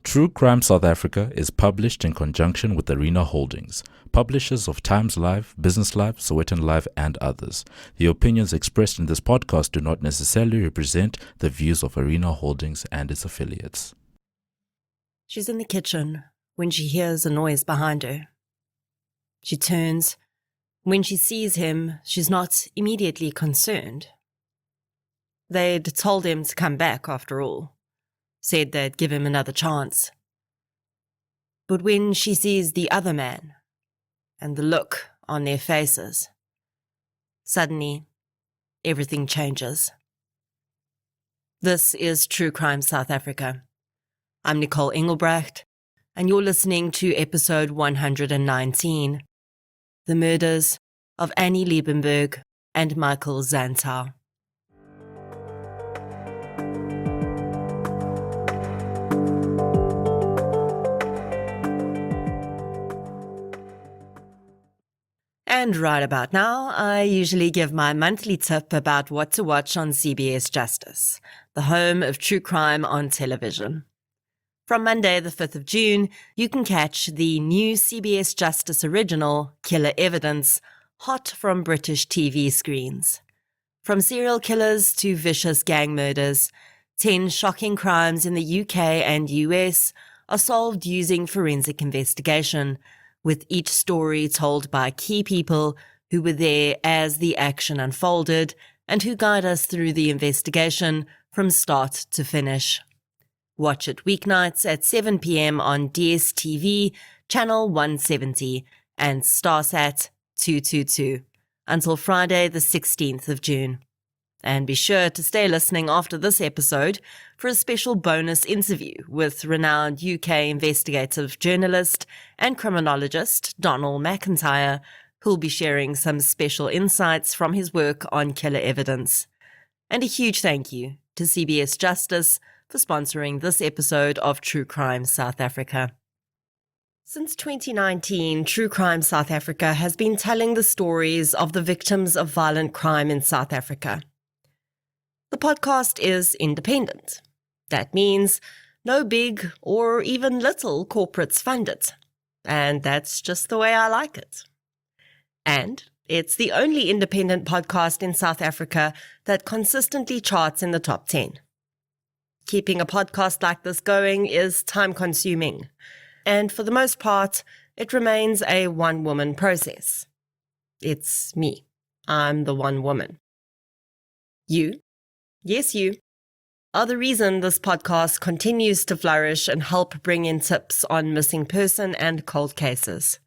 True Crime South Africa is published in conjunction with Arena Holdings, publishers of Times Live, Business Live, Sowetan Live, and others. The opinions expressed in this podcast do not necessarily represent the views of Arena Holdings and its affiliates. She's in the kitchen when she hears a noise behind her. She turns. When she sees him, she's not immediately concerned. They'd told him to come back after all, said they'd give him another chance. But when she sees the other man and the look on their faces, suddenly everything changes. This is True Crime South Africa. I'm Nicole Engelbrecht, and you're listening to episode 119, The Murders of Annie Liebenberg and Michael Zantow. And right about now, I usually give my monthly tip about what to watch on CBS Justice, the home of true crime on television. From Monday, the 5th of June, you can catch the new CBS Justice original, Killer Evidence, hot from British TV screens. From serial killers to vicious gang murders, 10 shocking crimes in the UK and US are solved using forensic investigation, with each story told by key people who were there as the action unfolded and who guide us through the investigation from start to finish. Watch it weeknights at 7 p.m. on DSTV, channel 170, and Starsat 222, until Friday the 16th of June. And be sure to stay listening after this episode for a special bonus interview with renowned UK investigative journalist and criminologist Donald McIntyre, who'll be sharing some special insights from his work on killer evidence. And a huge thank you to CBS Justice for sponsoring this episode of True Crime South Africa. Since 2019, True Crime South Africa has been telling the stories of the victims of violent crime in South Africa. The podcast is independent. That means no big or even little corporates fund it. And that's just the way I like it. And it's the only independent podcast in South Africa that consistently charts in the top 10. Keeping a podcast like this going is time-consuming. And for the most part, it remains a one-woman process. It's me. I'm the one woman. You, yes you, are the reason this podcast continues to flourish and help bring in tips on missing person and cold cases.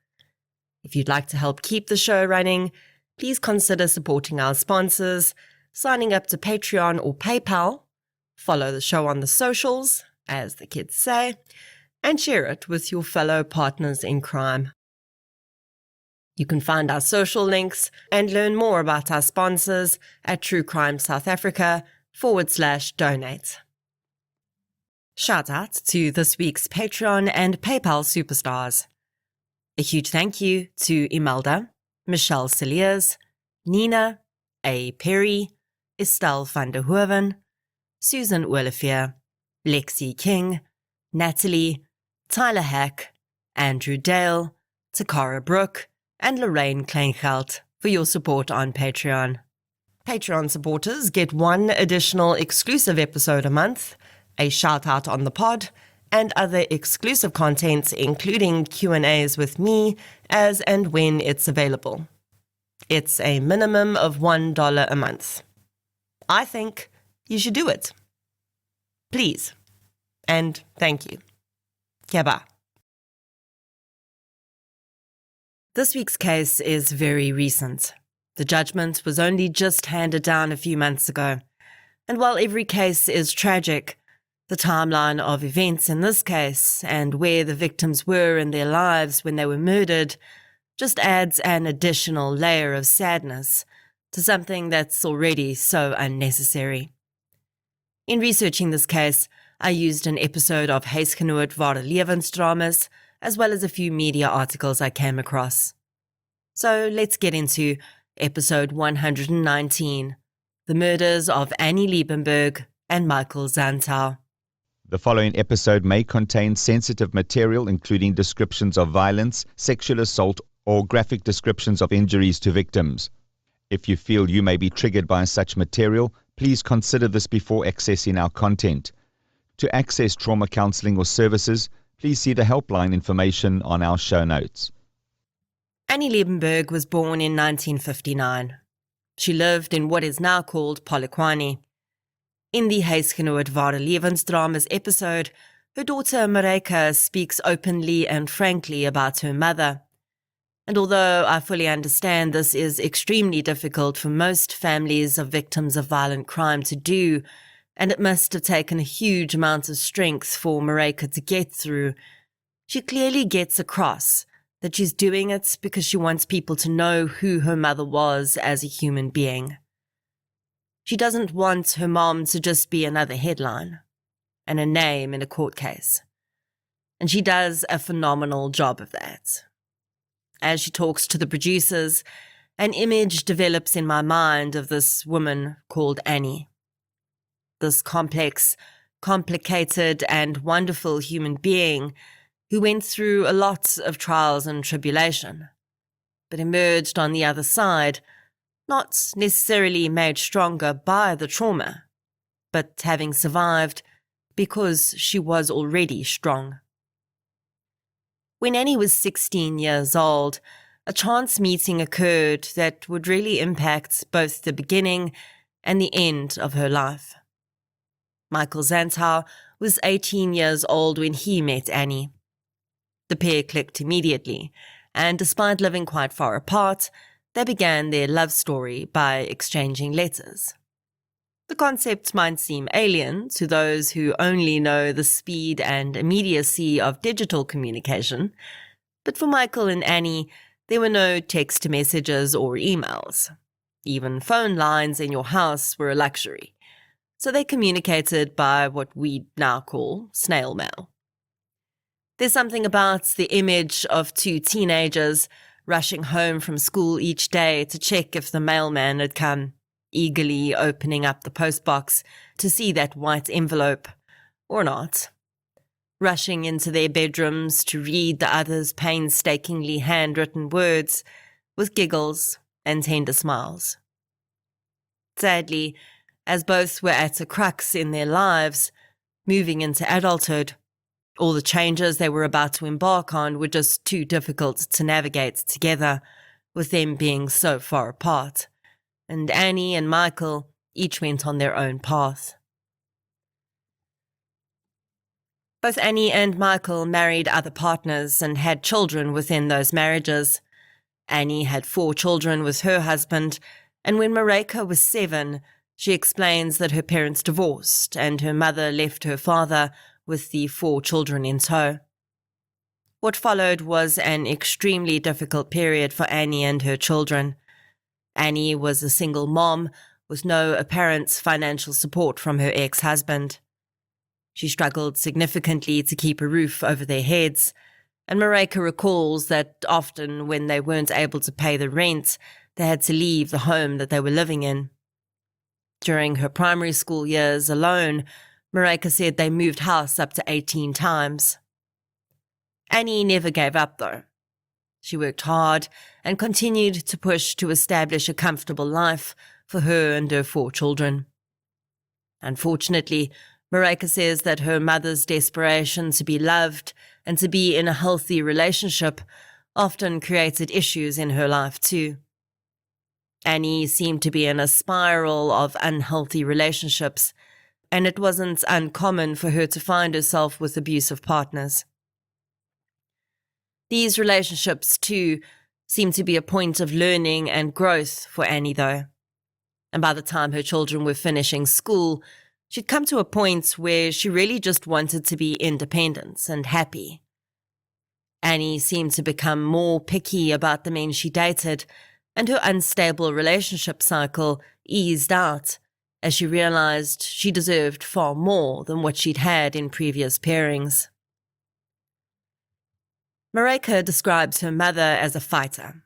If you'd like to help keep the show running, please consider supporting our sponsors, signing up to Patreon or PayPal, follow the show on the socials, as the kids say, and share it with your fellow partners in crime. You can find our social links and learn more about our sponsors at True Crime South Africa/donate. Shout out to this week's Patreon and PayPal superstars. A huge thank you to Imelda, Michelle Cilliers, Nina, A. Perry, Estelle van der Hoeven, Susan Olivier, Lexi King, Natalie, Tyler Hack, Andrew Dale, Takara Brook, and Lorraine Kleingeld for your support on Patreon. Patreon supporters get one additional exclusive episode a month, a shout-out on the pod, and other exclusive content including Q&As with me as and when it's available. It's a minimum of $1 a month. I think you should do it. Please. And thank you. Keba. This week's case is very recent. The judgment was only just handed down a few months ago. And while every case is tragic, the timeline of events in this case and where the victims were in their lives when they were murdered just adds an additional layer of sadness to something that's already so unnecessary. In researching this case, I used an episode of Huisgenoot Ware Lewensdramas, as well as a few media articles I came across. So let's get into episode 119, The Murders of Annie Liebenberg and Michael Zantow. The following episode may contain sensitive material, including descriptions of violence, sexual assault, or graphic descriptions of injuries to victims. If you feel you may be triggered by such material, please consider this before accessing our content. To access trauma counseling or services, please see the helpline information on our show notes. Annie Liebenberg was born in 1959. She lived in what is now called Polokwane. In the Huisgenoot Ware Lewensdramas episode, her daughter Mareka speaks openly and frankly about her mother. And although I fully understand this is extremely difficult for most families of victims of violent crime to do, and it must have taken a huge amount of strength for Mareka to get through, she clearly gets across that she's doing it because she wants people to know who her mother was as a human being. She doesn't want her mom to just be another headline and a name in a court case. And she does a phenomenal job of that. As she talks to the producers, an image develops in my mind of this woman called Annie. This complex, complicated, and wonderful human being who went through a lot of trials and tribulation, but emerged on the other side, not necessarily made stronger by the trauma, but having survived because she was already strong. When Annie was 16 years old, a chance meeting occurred that would really impact both the beginning and the end of her life. Michael Zantow was 18 years old when he met Annie. The pair clicked immediately, and despite living quite far apart, they began their love story by exchanging letters. The concept might seem alien to those who only know the speed and immediacy of digital communication, but for Michael and Annie, there were no text messages or emails. Even phone lines in your house were a luxury, so they communicated by what we now call snail mail. There's something about the image of two teenagers rushing home from school each day to check if the mailman had come, eagerly opening up the postbox to see that white envelope, or not, rushing into their bedrooms to read the other's painstakingly handwritten words with giggles and tender smiles. Sadly, as both were at a crux in their lives, moving into adulthood, all the changes they were about to embark on were just too difficult to navigate together, with them being so far apart, and Annie and Michael each went on their own path. Both Annie and Michael married other partners and had children within those marriages. Annie had 4 children with her husband, and when Mareka was 7, she explains that her parents divorced and her mother left her father with the 4 children in tow. What followed was an extremely difficult period for Annie and her children. Annie was a single mom with no apparent financial support from her ex-husband. She struggled significantly to keep a roof over their heads, and Mareka recalls that often when they weren't able to pay the rent, they had to leave the home that they were living in. During her primary school years alone, Mareka said they moved house up to 18 times. Annie never gave up, though. She worked hard and continued to push to establish a comfortable life for her and her 4 children. Unfortunately, Mareka says that her mother's desperation to be loved and to be in a healthy relationship often created issues in her life too. Annie seemed to be in a spiral of unhealthy relationships, and it wasn't uncommon for her to find herself with abusive partners. These relationships, too, seemed to be a point of learning and growth for Annie, though. And by the time her children were finishing school, she'd come to a point where she really just wanted to be independent and happy. Annie seemed to become more picky about the men she dated, and her unstable relationship cycle eased out as she realized she deserved far more than what she'd had in previous pairings. Mareka describes her mother as a fighter.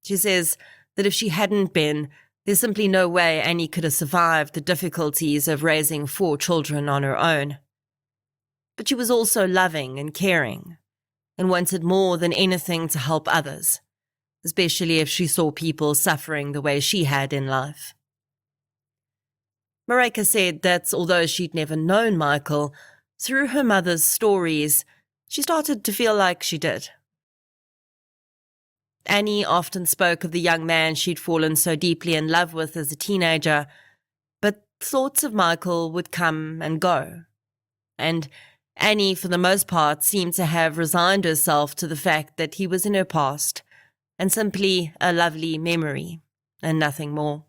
She says that if she hadn't been, there's simply no way Annie could have survived the difficulties of raising 4 children on her own. But she was also loving and caring, and wanted more than anything to help others, especially if she saw people suffering the way she had in life. Marika said that although she'd never known Michael, through her mother's stories, she started to feel like she did. Annie often spoke of the young man she'd fallen so deeply in love with as a teenager, but thoughts of Michael would come and go. And Annie, for the most part, seemed to have resigned herself to the fact that he was in her past and simply a lovely memory and nothing more.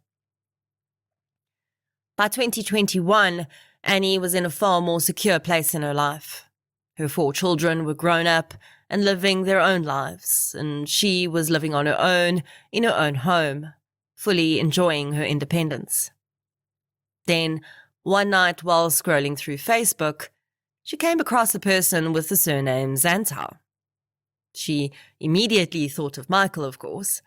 By 2021, Annie was in a far more secure place in her life. Her 4 children were grown up and living their own lives, and she was living on her own in her own home, fully enjoying her independence. Then, one night while scrolling through Facebook, she came across a person with the surname Zantow. She immediately thought of Michael, of course,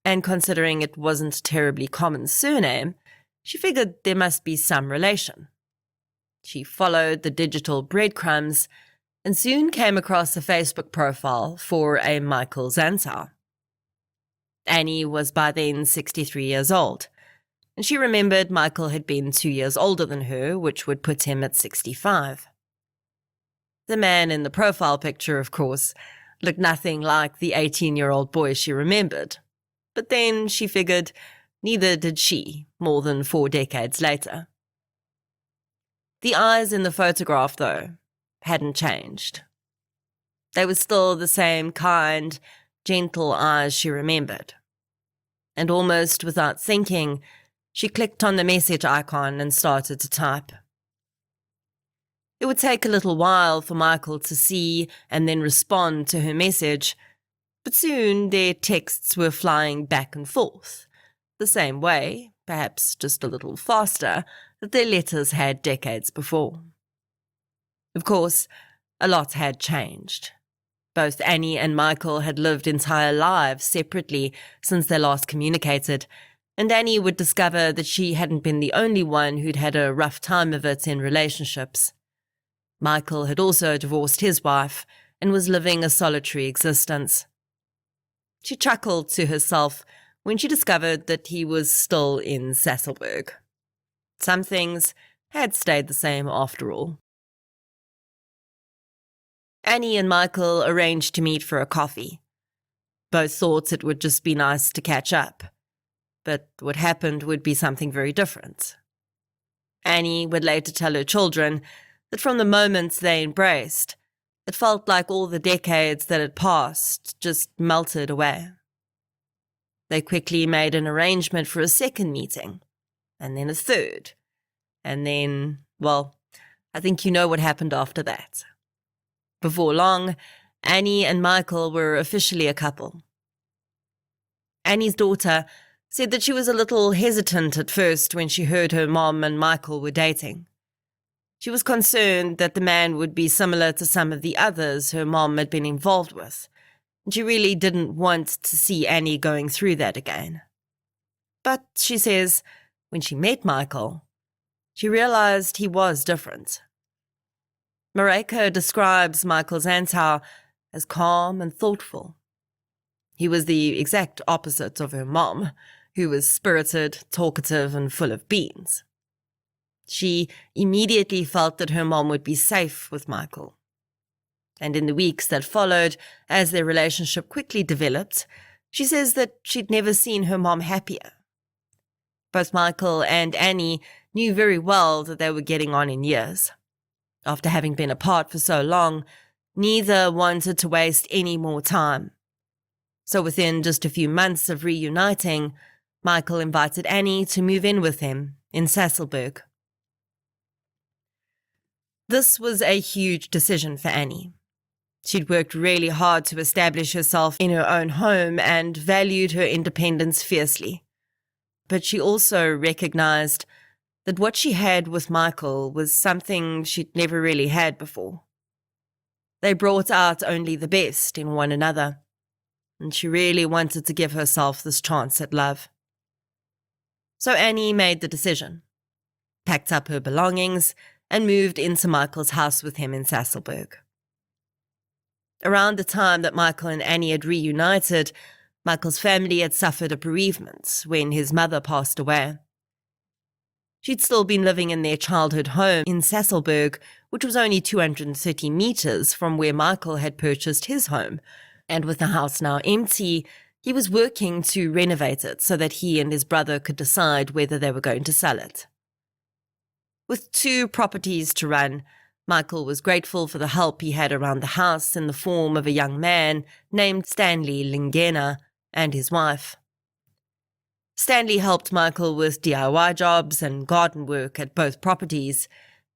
and considering it wasn't a terribly common surname, she figured there must be some relation. She followed the digital breadcrumbs and soon came across a Facebook profile for a Michael Zantow. Annie was by then 63 years old, and she remembered Michael had been 2 years older than her, which would put him at 65. The man in the profile picture, of course, looked nothing like the 18-year-old boy she remembered, but then she figured neither did she, more than 4 decades later. The eyes in the photograph, though, hadn't changed. They were still the same kind, gentle eyes she remembered. And almost without thinking, she clicked on the message icon and started to type. It would take a little while for Michael to see and then respond to her message, but soon their texts were flying back and forth, the same way, perhaps just a little faster, that their letters had decades before. Of course, a lot had changed. Both Annie and Michael had lived entire lives separately since they last communicated, and Annie would discover that she hadn't been the only one who'd had a rough time of it in relationships. Michael had also divorced his wife and was living a solitary existence. She chuckled to herself when she discovered that he was still in Sasolburg. Some things had stayed the same after all. Annie and Michael arranged to meet for a coffee. Both thought it would just be nice to catch up, but what happened would be something very different. Annie would later tell her children that from the moment they embraced, it felt like all the decades that had passed just melted away. They quickly made an arrangement for a second meeting, and then a third, and then, well, I think you know what happened after that. Before long, Annie and Michael were officially a couple. Annie's daughter said that she was a little hesitant at first when she heard her mom and Michael were dating. She was concerned that the man would be similar to some of the others her mom had been involved with, and she really didn't want to see Annie going through that again. But, she says, when she met Michael, she realized he was different. Marika describes Michael Zantow as calm and thoughtful. He was the exact opposite of her mom, who was spirited, talkative, and full of beans. She immediately felt that her mom would be safe with Michael. And in the weeks that followed, as their relationship quickly developed, she says that she'd never seen her mom happier. Both Michael and Annie knew very well that they were getting on in years. After having been apart for so long, neither wanted to waste any more time. So within just a few months of reuniting, Michael invited Annie to move in with him in Sasolburg. This was a huge decision for Annie. She'd worked really hard to establish herself in her own home and valued her independence fiercely. But she also recognized that what she had with Michael was something she'd never really had before. They brought out only the best in one another, and she really wanted to give herself this chance at love. So Annie made the decision, packed up her belongings, and moved into Michael's house with him in Sasolburg. Around the time that Michael and Annie had reunited, Michael's family had suffered a bereavement when his mother passed away. She'd still been living in their childhood home in Sasolburg, which was only 230 meters from where Michael had purchased his home, and with the house now empty, he was working to renovate it so that he and his brother could decide whether they were going to sell it. With 2 properties to run, Michael was grateful for the help he had around the house in the form of a young man named Stanley Lingena and his wife. Stanley helped Michael with DIY jobs and garden work at both properties,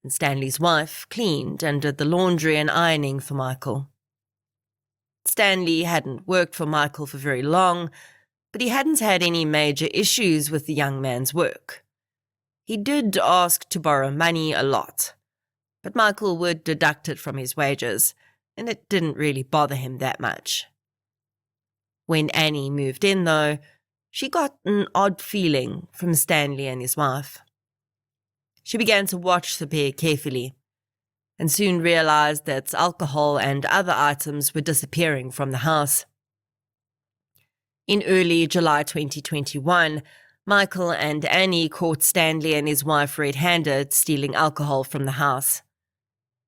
and Stanley's wife cleaned and did the laundry and ironing for Michael. Stanley hadn't worked for Michael for very long, but he hadn't had any major issues with the young man's work. He did ask to borrow money a lot, but Michael would deduct it from his wages, and it didn't really bother him that much. When Annie moved in, though, she got an odd feeling from Stanley and his wife. She began to watch the pair carefully, and soon realized that alcohol and other items were disappearing from the house. In early July 2021, Michael and Annie caught Stanley and his wife red-handed stealing alcohol from the house.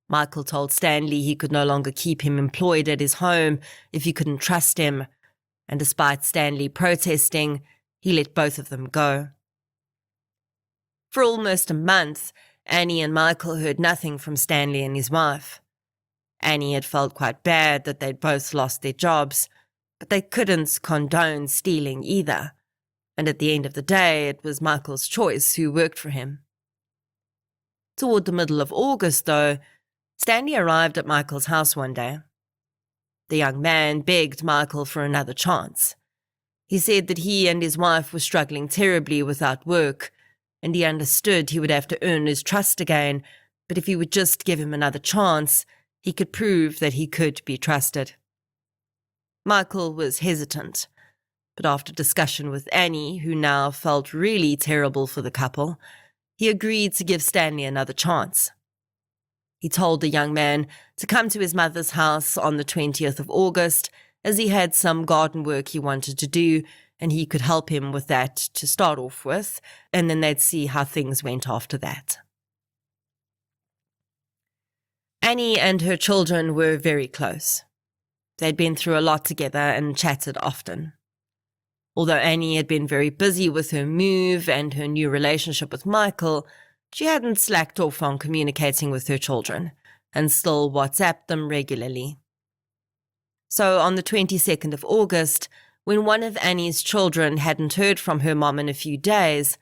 Michael told Stanley he could no longer keep him employed at his home if he couldn't trust him, and despite Stanley protesting, he let both of them go. For almost a month, Annie and Michael heard nothing from Stanley and his wife. Annie had felt quite bad that they'd both lost their jobs, but they couldn't condone stealing either, and at the end of the day, it was Michael's choice who worked for him. Toward the middle of August, though, Stanley arrived at Michael's house one day. The young man begged Michael for another chance. He said that he and his wife were struggling terribly without work, and he understood he would have to earn his trust again, but if he would just give him another chance, he could prove that he could be trusted. Michael was hesitant, but after discussion with Annie, who now felt really terrible for the couple, he agreed to give Stanley another chance. He told the young man to come to his mother's house on the 20th of August, as he had some garden work he wanted to do, and he could help him with that to start off with, and then they'd see how things went after that. Annie and her children were very close. They'd been through a lot together and chatted often. Although Annie had been very busy with her move and her new relationship with Michael, she hadn't slacked off on communicating with her children, and still WhatsApped them regularly. So on the 22nd of August, when one of Annie's children hadn't heard from her mom in a few days,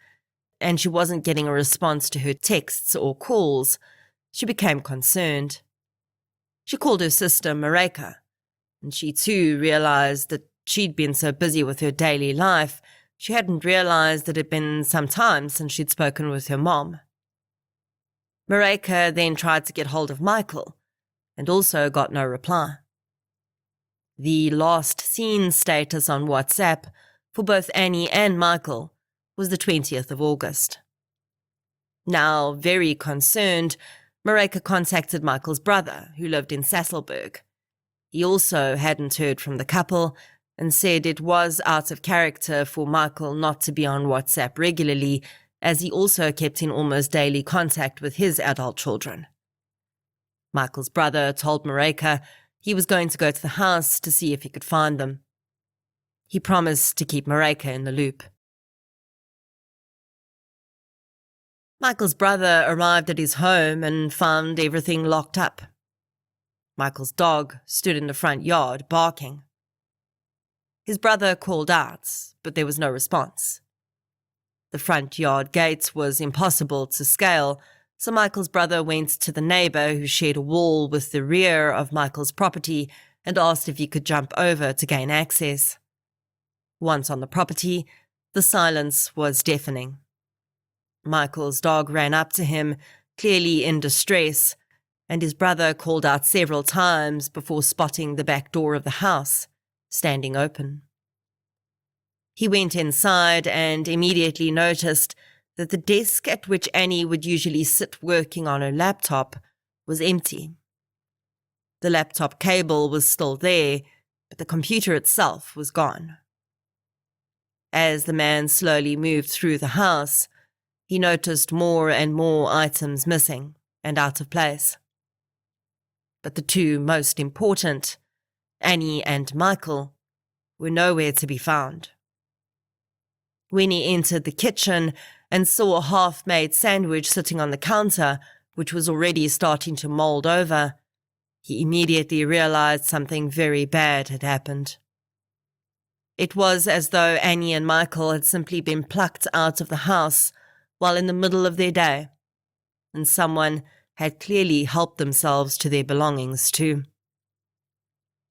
and she wasn't getting a response to her texts or calls, she became concerned. She called her sister Mareka, and she too realized that she'd been so busy with her daily life, she hadn't realized that it had been some time since she'd spoken with her mom. Mareka then tried to get hold of Michael, and also got no reply. The last seen status on WhatsApp for both Annie and Michael was the 20th of August. Now, very concerned, Mareka contacted Michael's brother, who lived in Sasolburg. He also hadn't heard from the couple and said it was out of character for Michael not to be on WhatsApp regularly, as he also kept in almost daily contact with his adult children. Michael's brother told Mareka he was going to go to the house to see if he could find them. He promised to keep Mareka in the loop. Michael's brother arrived at his home and found everything locked up. Michael's dog stood in the front yard barking. His brother called out, but there was no response. The front yard gate was impossible to scale, so Michael's brother went to the neighbor who shared a wall with the rear of Michael's property and asked if he could jump over to gain access. Once on the property, the silence was deafening. Michael's dog ran up to him, clearly in distress, and his brother called out several times before spotting the back door of the house, standing open. He went inside and immediately noticed that the desk at which Annie would usually sit working on her laptop was empty. The laptop cable was still there, but the computer itself was gone. As the man slowly moved through the house, he noticed more and more items missing and out of place. But the two most important, Annie and Michael, were nowhere to be found. When he entered the kitchen and saw a half-made sandwich sitting on the counter, which was already starting to mold over, he immediately realized something very bad had happened. It was as though Annie and Michael had simply been plucked out of the house while in the middle of their day, and someone had clearly helped themselves to their belongings too.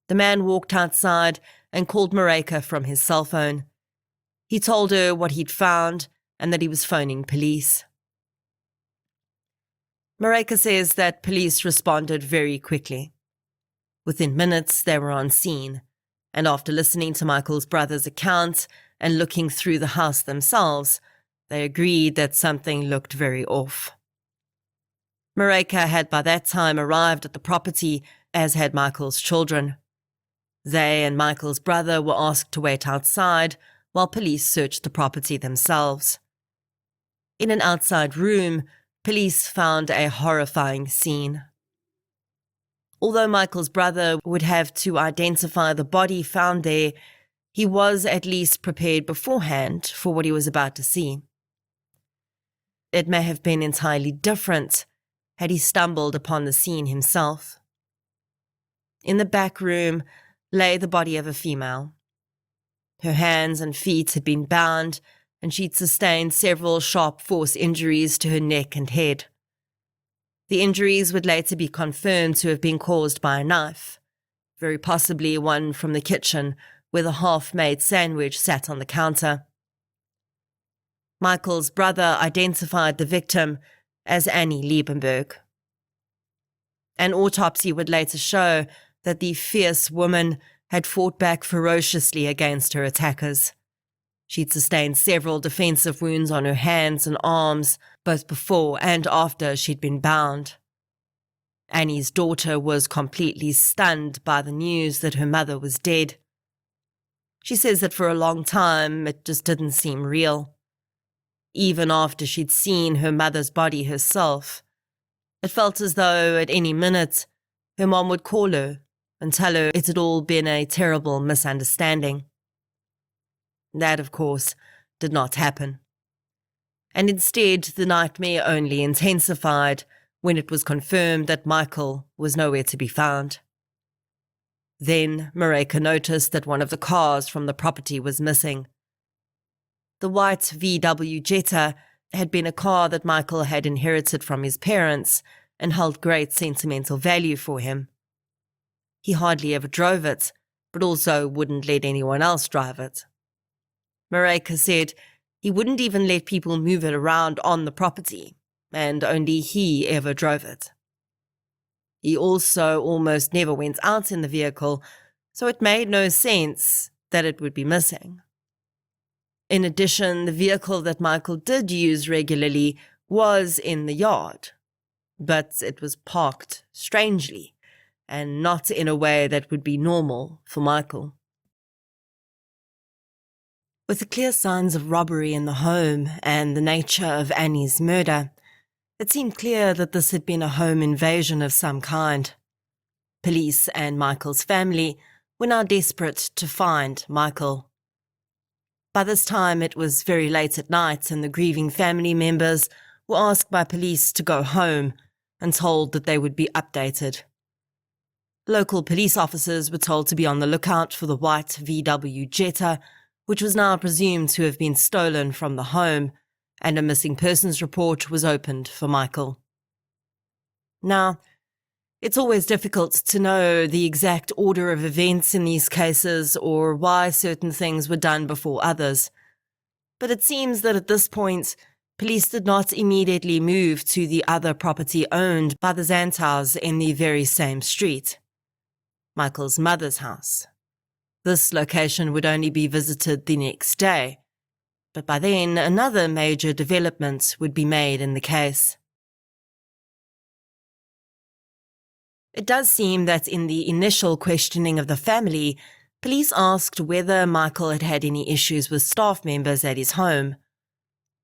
The man walked outside and called Mareka from his cell phone. He told her what he'd found and that he was phoning police. Mareka says that police responded very quickly. Within minutes, they were on scene, and after listening to Michael's brother's account and looking through the house themselves, they agreed that something looked very off. Mareka had by that time arrived at the property, as had Michael's children. They and Michael's brother were asked to wait outside while police searched the property themselves. In an outside room, police found a horrifying scene. Although Michael's brother would have to identify the body found there, he was at least prepared beforehand for what he was about to see. It may have been entirely different had he stumbled upon the scene himself. In the back room lay the body of a female. Her hands and feet had been bound, and she'd sustained several sharp force injuries to her neck and head. The injuries would later be confirmed to have been caused by a knife, very possibly one from the kitchen where the half-made sandwich sat on the counter. Michael's brother identified the victim as Annie Liebenberg. An autopsy would later show that the fierce woman had fought back ferociously against her attackers. She'd sustained several defensive wounds on her hands and arms, both before and after she'd been bound. Annie's daughter was completely stunned by the news that her mother was dead. She says that for a long time it just didn't seem real. Even after she'd seen her mother's body herself, it felt as though at any minute her mom would call her and tell her it had all been a terrible misunderstanding. That, of course, did not happen. And instead, the nightmare only intensified when it was confirmed that Michael was nowhere to be found. Then Mareka noticed that one of the cars from the property was missing. The white VW Jetta had been a car that Michael had inherited from his parents and held great sentimental value for him. He hardly ever drove it, but also wouldn't let anyone else drive it. Mareka said he wouldn't even let people move it around on the property, and only he ever drove it. He also almost never went out in the vehicle, so it made no sense that it would be missing. In addition, the vehicle that Michael did use regularly was in the yard, but it was parked strangely, and not in a way that would be normal for Michael. With the clear signs of robbery in the home and the nature of Annie's murder, it seemed clear that this had been a home invasion of some kind. Police and Michael's family were now desperate to find Michael. By this time, it was very late at night, and the grieving family members were asked by police to go home and told that they would be updated. Local police officers were told to be on the lookout for the white VW Jetta, which was now presumed to have been stolen from the home, and a missing persons report was opened for Michael. Now, it's always difficult to know the exact order of events in these cases or why certain things were done before others, but it seems that at this point, police did not immediately move to the other property owned by the Zantows in the very same street, Michael's mother's house. This location would only be visited the next day, But by then, another major development would be made in the case. It does seem that in the initial questioning of the family, police asked whether Michael had had any issues with staff members at his home.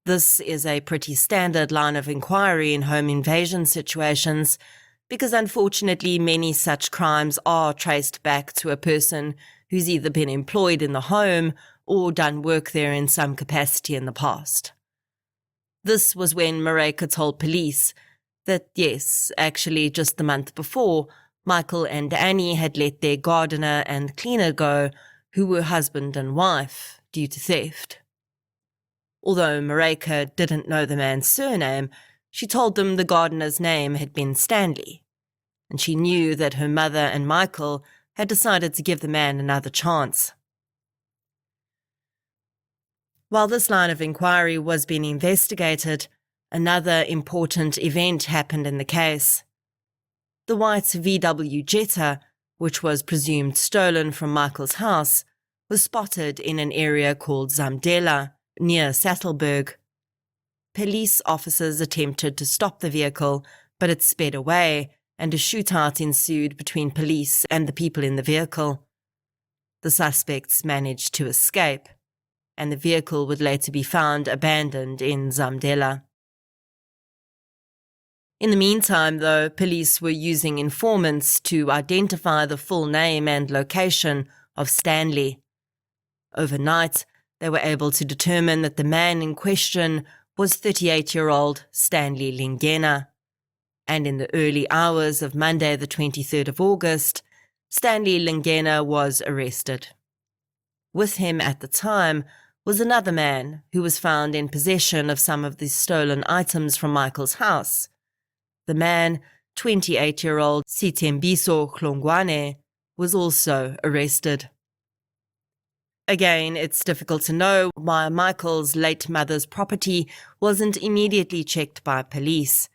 This is a pretty standard line of inquiry in home invasion situations, because unfortunately many such crimes are traced back to a person who's either been employed in the home or done work there in some capacity in the past. This was when Mareka told police that yes, actually just the month before, Michael and Annie had let their gardener and cleaner go, who were husband and wife, due to theft. Although Mareka didn't know the man's surname, she told them the gardener's name had been Stanley, and she knew that her mother and Michael had decided to give the man another chance. While this line of inquiry was being investigated, another important event happened in the case. The white VW Jetta, which was presumed stolen from Michael's house, was spotted in an area called Zantow, near Liebenberg. Police officers attempted to stop the vehicle, but it sped away, and a shootout ensued between police and the people in the vehicle. The suspects managed to escape, and the vehicle would later be found abandoned in Zantow. In the meantime, though, police were using informants to identify the full name and location of Stanley. Overnight, they were able to determine that the man in question was 38-year-old Stanley Lingena. And in the early hours of Monday, the 23rd of August, Stanley Lingena was arrested. With him at the time was another man who was found in possession of some of the stolen items from Michael's house. The man, 28-year-old Sitembiso Hlongwane, was also arrested. Again, it's difficult to know why Michael's late mother's property wasn't immediately checked by police,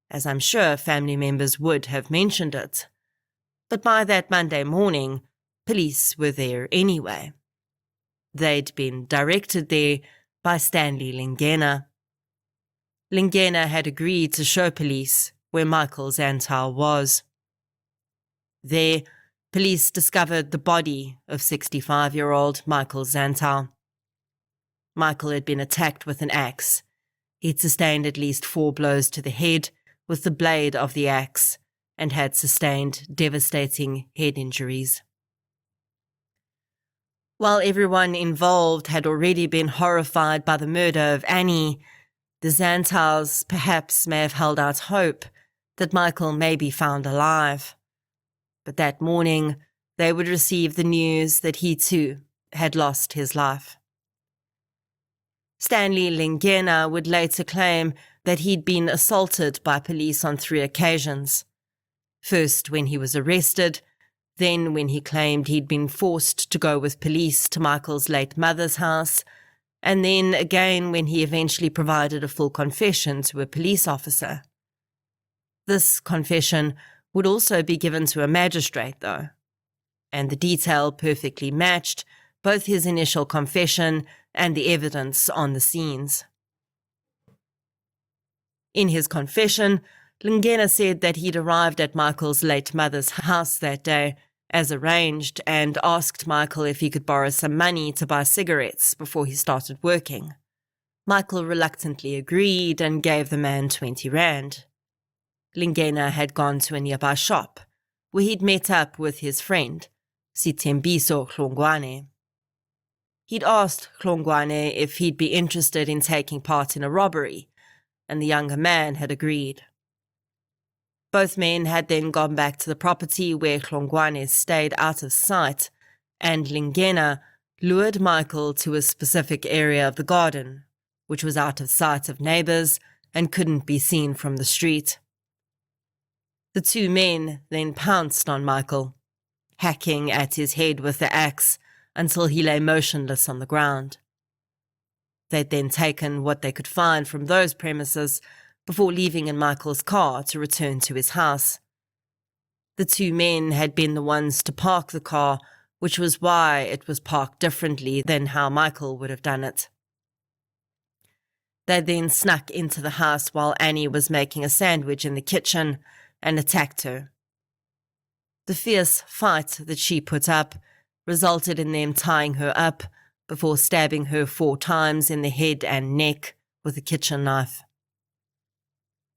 as I'm sure family members would have mentioned it. But by that Monday morning, police were there anyway. They'd been directed there by Stanley Lingena. Lingena had agreed to show police where Michael Zantow was. There, police discovered the body of 65-year-old Michael Zantow. Michael had been attacked with an axe. He'd sustained at least 4 blows to the head with the blade of the axe and had sustained devastating head injuries. While everyone involved had already been horrified by the murder of Annie, the Zantows perhaps may have held out hope that Michael may be found alive. But that morning, they would receive the news that he too had lost his life. Stanley Lingena would later claim that he'd been assaulted by police on 3 occasions. First when he was arrested, then when he claimed he'd been forced to go with police to Michael's late mother's house, and then again when he eventually provided a full confession to a police officer. This confession would also be given to a magistrate, though, and the detail perfectly matched both his initial confession and the evidence on the scenes. In his confession, Lingena said that he'd arrived at Michael's late mother's house that day, as arranged, and asked Michael if he could borrow some money to buy cigarettes before he started working. Michael reluctantly agreed and gave the man 20 rand. Lingena had gone to a nearby shop, where he'd met up with his friend, Sitembiso Hlongwane. He'd asked Hlongwane if he'd be interested in taking part in a robbery, and the younger man had agreed. Both men had then gone back to the property where Hlongwane stayed out of sight, and Lingena lured Michael to a specific area of the garden, which was out of sight of neighbors and couldn't be seen from the street. The 2 men then pounced on Michael, hacking at his head with the axe until he lay motionless on the ground. They'd then taken what they could find from those premises before leaving in Michael's car to return to his house. The 2 men had been the ones to park the car, which was why it was parked differently than how Michael would have done it. They then snuck into the house while Annie was making a sandwich in the kitchen and attacked her. The fierce fight that she put up resulted in them tying her up before stabbing her 4 times in the head and neck with a kitchen knife.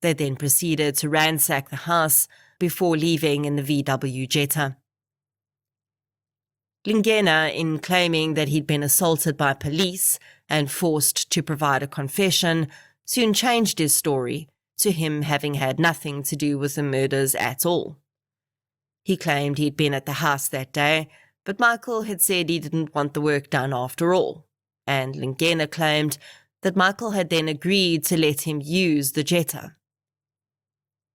They then proceeded to ransack the house before leaving in the VW Jetta. Lingena, in claiming that he'd been assaulted by police and forced to provide a confession, soon changed his story to him having had nothing to do with the murders at all. He claimed he'd been at the house that day, but Michael had said he didn't want the work done after all, and Lingena claimed that Michael had then agreed to let him use the Jetta.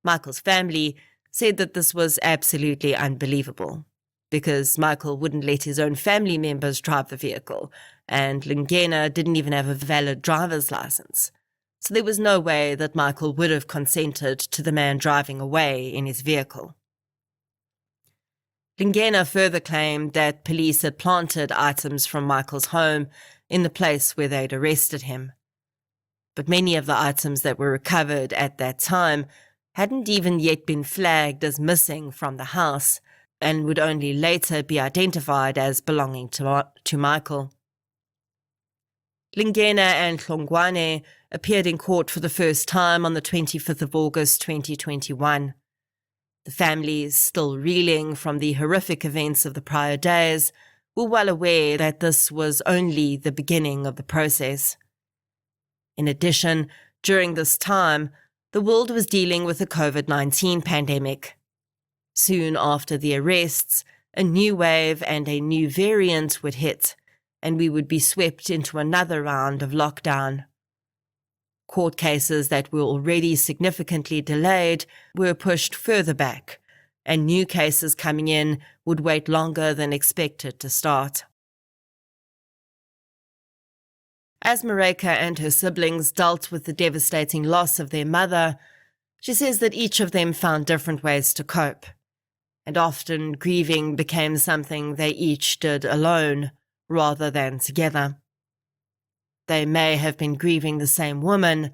Michael's family said that this was absolutely unbelievable, because Michael wouldn't let his own family members drive the vehicle, and Lingena didn't even have a valid driver's license. So there was no way that Michael would have consented to the man driving away in his vehicle. Lingena further claimed that police had planted items from Michael's home in the place where they'd arrested him. But many of the items that were recovered at that time hadn't even yet been flagged as missing from the house and would only later be identified as belonging to Michael. Lingena and Hlongwane appeared in court for the first time on the 25th of August 2021. The families, still reeling from the horrific events of the prior days, were well aware that this was only the beginning of the process. In addition, during this time, the world was dealing with the COVID-19 pandemic. Soon after the arrests, a new wave and a new variant would hit, and we would be swept into another round of lockdown. Court cases that were already significantly delayed were pushed further back, and new cases coming in would wait longer than expected to start. As Mareka and her siblings dealt with the devastating loss of their mother, she says that each of them found different ways to cope, and often grieving became something they each did alone rather than together. They may have been grieving the same woman,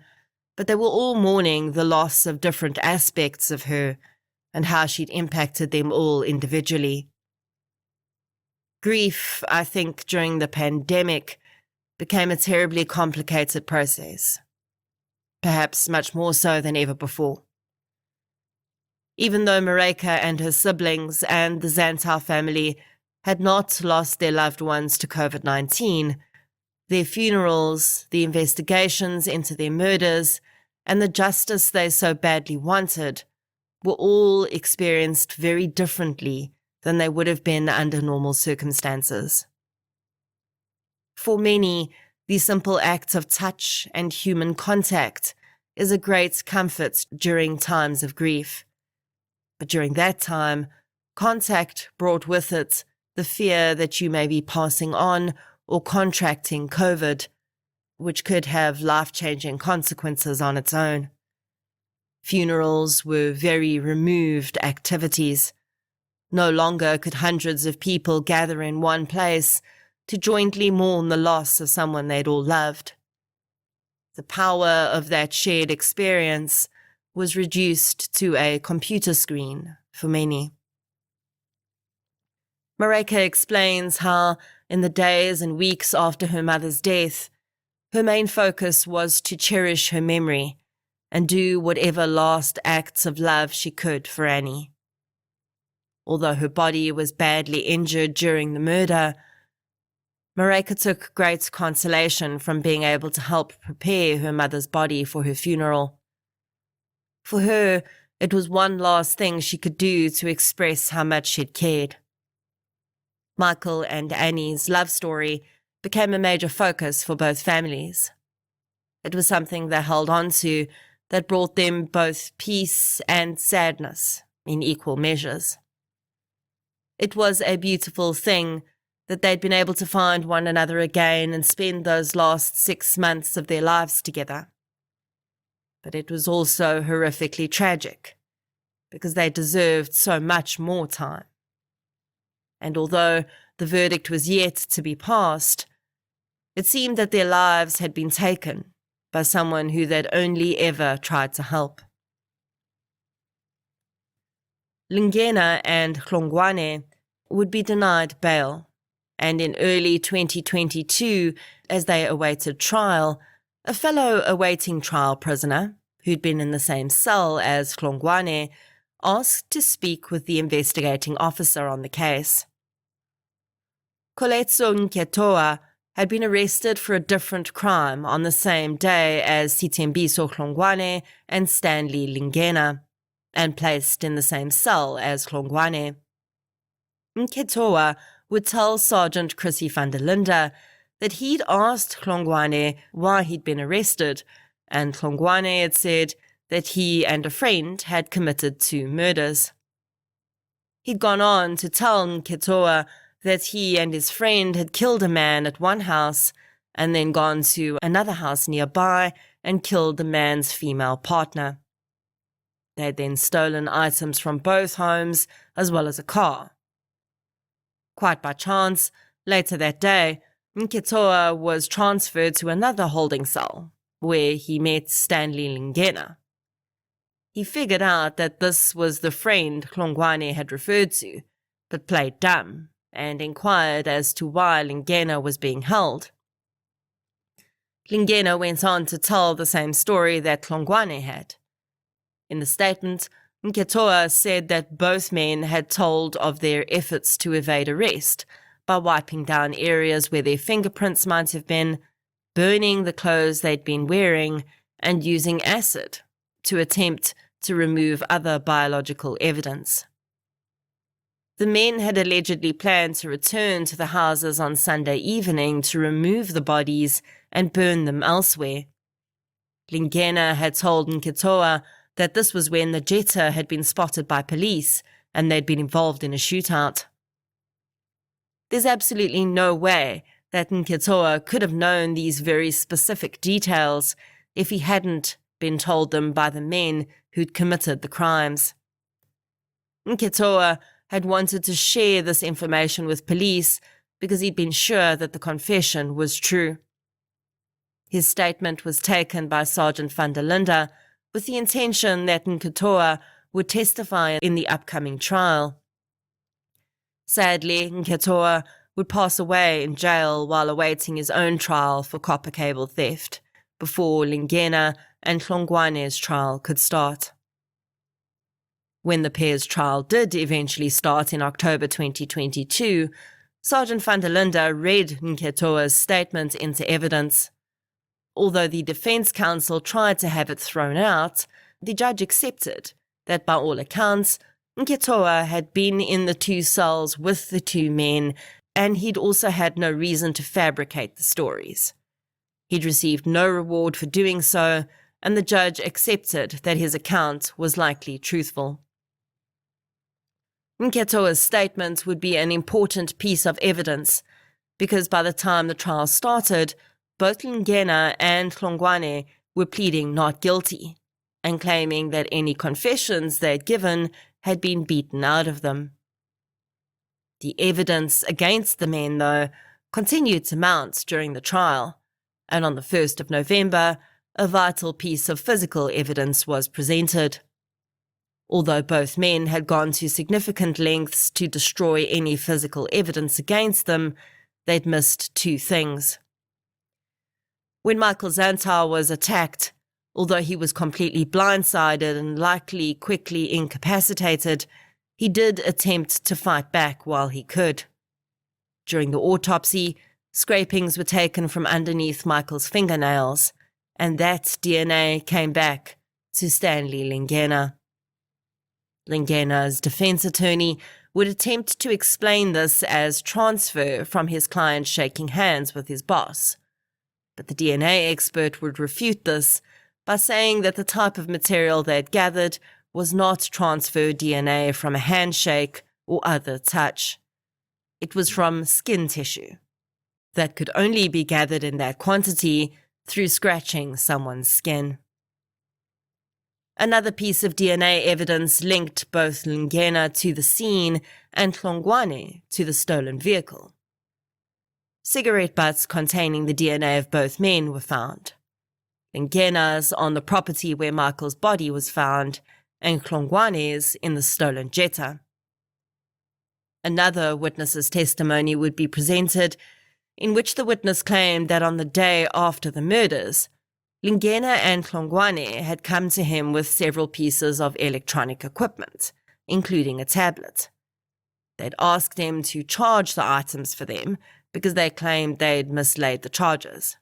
but they were all mourning the loss of different aspects of her and how she'd impacted them all individually. Grief, I think, during the pandemic became a terribly complicated process, perhaps much more so than ever before. Even though Mareka and her siblings and the Zantow family had not lost their loved ones to COVID-19, their funerals, the investigations into their murders, and the justice they so badly wanted were all experienced very differently than they would have been under normal circumstances. For many, the simple act of touch and human contact is a great comfort during times of grief. But during that time, contact brought with it the fear that you may be passing on or contracting COVID, which could have life-changing consequences on its own. Funerals were very removed activities. No longer could hundreds of people gather in one place to jointly mourn the loss of someone they'd all loved. The power of that shared experience was reduced to a computer screen for many. Mareka explains how, in the days and weeks after her mother's death, her main focus was to cherish her memory and do whatever last acts of love she could for Annie. Although her body was badly injured during the murder, Mareka took great consolation from being able to help prepare her mother's body for her funeral. For her, it was one last thing she could do to express how much she'd cared. Michael and Annie's love story became a major focus for both families. It was something they held on to that brought them both peace and sadness in equal measures. It was a beautiful thing that they'd been able to find one another again and spend those last 6 months of their lives together. But it was also horrifically tragic, because they deserved so much more time. And although the verdict was yet to be passed, it seemed that their lives had been taken by someone who they'd only ever tried to help. Lingena and Hlongwane would be denied bail, and in early 2022, as they awaited trial, a fellow awaiting trial prisoner, who'd been in the same cell as Hlongwane, asked to speak with the investigating officer on the case. Koletso Nketoa had been arrested for a different crime on the same day as Sitembiso Hlongwane and Stanley Lingena, and placed in the same cell as Hlongwane. Nketoa would tell Sergeant Chrissy van der Linde that he'd asked Hlongwane why he'd been arrested, and Hlongwane had said that he and a friend had committed 2 murders. He'd gone on to tell Nketoa that he and his friend had killed a man at one house and then gone to another house nearby and killed the man's female partner. They had then stolen items from both homes as well as a car. Quite by chance, later that day, Nketoa was transferred to another holding cell, where he met Stanley Lingena. He figured out that this was the friend Hlongwane had referred to, but played dumb, and inquired as to why Lingena was being held. Lingena went on to tell the same story that Hlongwane had. In the statement, Nketoa said that both men had told of their efforts to evade arrest by wiping down areas where their fingerprints might have been, burning the clothes they'd been wearing, and using acid to attempt to remove other biological evidence. The men had allegedly planned to return to the houses on Sunday evening to remove the bodies and burn them elsewhere. Lingena had told Nketoa that this was when the Jetta had been spotted by police and they'd been involved in a shootout. There's absolutely no way that Nketoa could have known these very specific details if he hadn't been told them by the men who'd committed the crimes. Nketoa had wanted to share this information with police because he'd been sure that the confession was true. His statement was taken by Sergeant van der Linde with the intention that Nketoa would testify in the upcoming trial. Sadly, Nketoa would pass away in jail while awaiting his own trial for copper cable theft, before Lingena and Hlongwane's trial could start. When the pair's trial did eventually start in October 2022, Sergeant van der Linde read Nketoa's statement into evidence. Although the defense counsel tried to have it thrown out, the judge accepted that by all accounts, Nketoa had been in the 2 cells with the 2 men, and he'd also had no reason to fabricate the stories. He'd received no reward for doing so, and the judge accepted that his account was likely truthful. Nketoa's statement would be an important piece of evidence, because by the time the trial started, both Lingena and Hlongwane were pleading not guilty, and claiming that any confessions they'd given had been beaten out of them. The evidence against the men, though, continued to mount during the trial, and on the 1st of November, a vital piece of physical evidence was presented. Although both men had gone to significant lengths to destroy any physical evidence against them, they'd missed 2 things. When Michael Zantow was attacked, although he was completely blindsided and likely quickly incapacitated, he did attempt to fight back while he could. During the autopsy, scrapings were taken from underneath Michael's fingernails, and that DNA came back to Stanley Lingena. Lingena's defense attorney would attempt to explain this as transfer from his client shaking hands with his boss. But the DNA expert would refute this by saying that the type of material they had gathered was not transfer DNA from a handshake or other touch. It was from skin tissue that could only be gathered in that quantity through scratching someone's skin. Another piece of DNA evidence linked both Lingena to the scene and Hlongwane to the stolen vehicle. Cigarette butts containing the DNA of both men were found. Lingena's on the property where Michael's body was found, and Hlongwane's in the stolen Jetta. Another witness's testimony would be presented, in which the witness claimed that on the day after the murders, Lingena and Hlongwane had come to him with several pieces of electronic equipment, including a tablet. They'd asked him to charge the items for them because they claimed they'd mislaid the charges.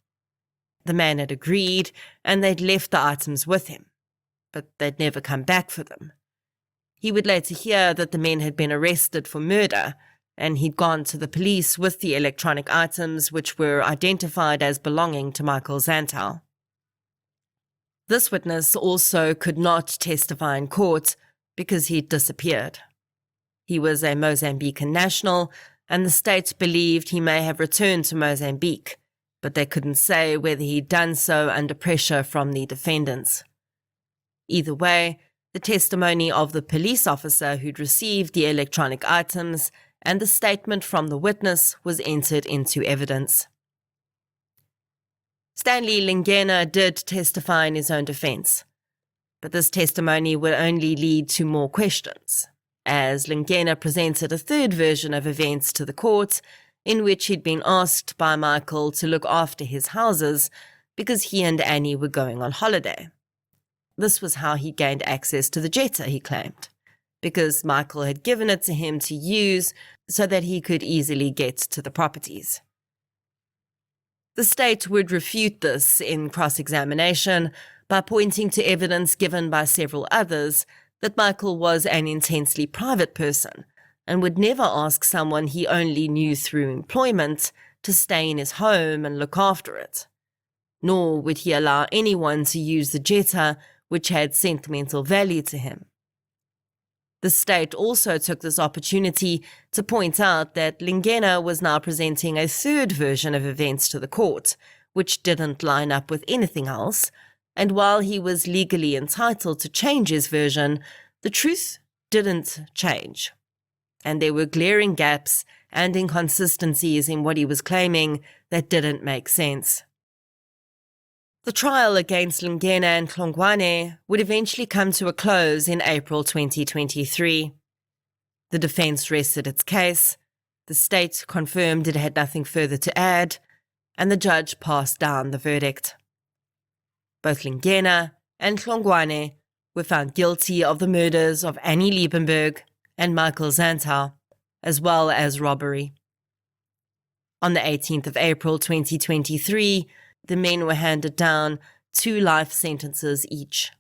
The man had agreed, and they'd left the items with him, but they'd never come back for them. He would later hear that the men had been arrested for murder, and he'd gone to the police with the electronic items which were identified as belonging to Michael Zantow. This witness also could not testify in court because he'd disappeared. He was a Mozambican national, and the state believed he may have returned to Mozambique, but they couldn't say whether he'd done so under pressure from the defendants. Either way, the testimony of the police officer who'd received the electronic items and the statement from the witness was entered into evidence. Stanley Lingena did testify in his own defense, but this testimony would only lead to more questions, as Lingena presented a third version of events to the court, in which he'd been asked by Michael to look after his houses because he and Annie were going on holiday. This was how he gained access to the Jetta, he claimed, because Michael had given it to him to use so that he could easily get to the properties. The state would refute this in cross-examination by pointing to evidence given by several others that Michael was an intensely private person and would never ask someone he only knew through employment to stay in his home and look after it. Nor would he allow anyone to use the Jetta, which had sentimental value to him. The state also took this opportunity to point out that Lingena was now presenting a third version of events to the court, which didn't line up with anything else, and while he was legally entitled to change his version, the truth didn't change. And there were glaring gaps and inconsistencies in what he was claiming that didn't make sense. The trial against Lingena and Hlongwane would eventually come to a close in April 2023. The defense rested its case, the state confirmed it had nothing further to add, and the judge passed down the verdict. Both Lingena and Hlongwane were found guilty of the murders of Annie Liebenberg and Michael Zantow, as well as robbery. On the 18th of April 2023, the men were handed down 2 life sentences each.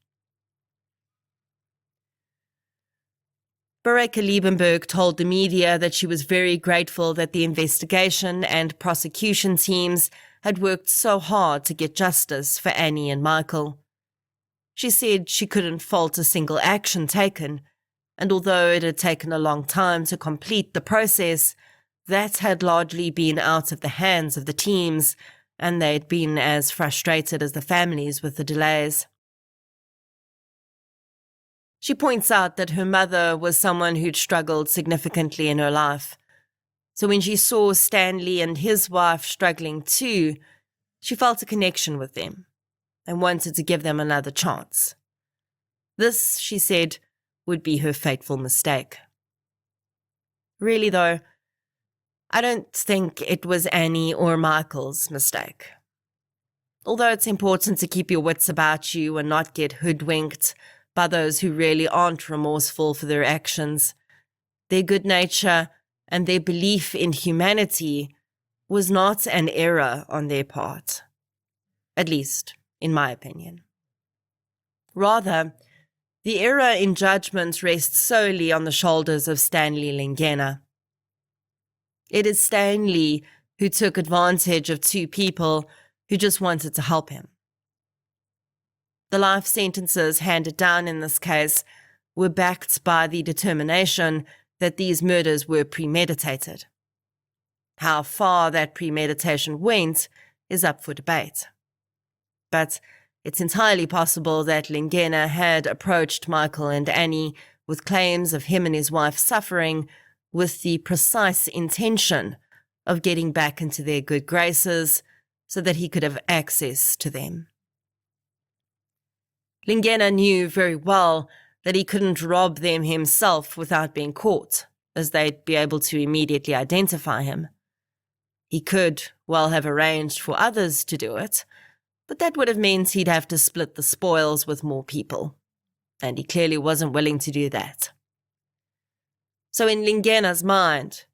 Baraka Liebenberg told the media that she was very grateful that the investigation and prosecution teams had worked so hard to get justice for Annie and Michael. She said she couldn't fault a single action taken, and although it had taken a long time to complete the process, that had largely been out of the hands of the teams, and they'd been as frustrated as the families with the delays. She points out that her mother was someone who'd struggled significantly in her life, so when she saw Stanley and his wife struggling too, she felt a connection with them and wanted to give them another chance. This, she said, would be her fateful mistake. Really though, I don't think it was Annie or Michael's mistake. Although it's important to keep your wits about you and not get hoodwinked by those who really aren't remorseful for their actions, their good nature and their belief in humanity was not an error on their part. At least, in my opinion. Rather, the error in judgment rests solely on the shoulders of Stanley Lingena. It is Stanley who took advantage of 2 people who just wanted to help him. The life sentences handed down in this case were backed by the determination that these murders were premeditated. How far that premeditation went is up for debate. But it's entirely possible that Lingena had approached Michael and Annie with claims of him and his wife suffering with the precise intention of getting back into their good graces so that he could have access to them. Lingena knew very well that he couldn't rob them himself without being caught, as they'd be able to immediately identify him. He could well have arranged for others to do it, but that would have meant he'd have to split the spoils with more people, and he clearly wasn't willing to do that. So in Lingena's mind,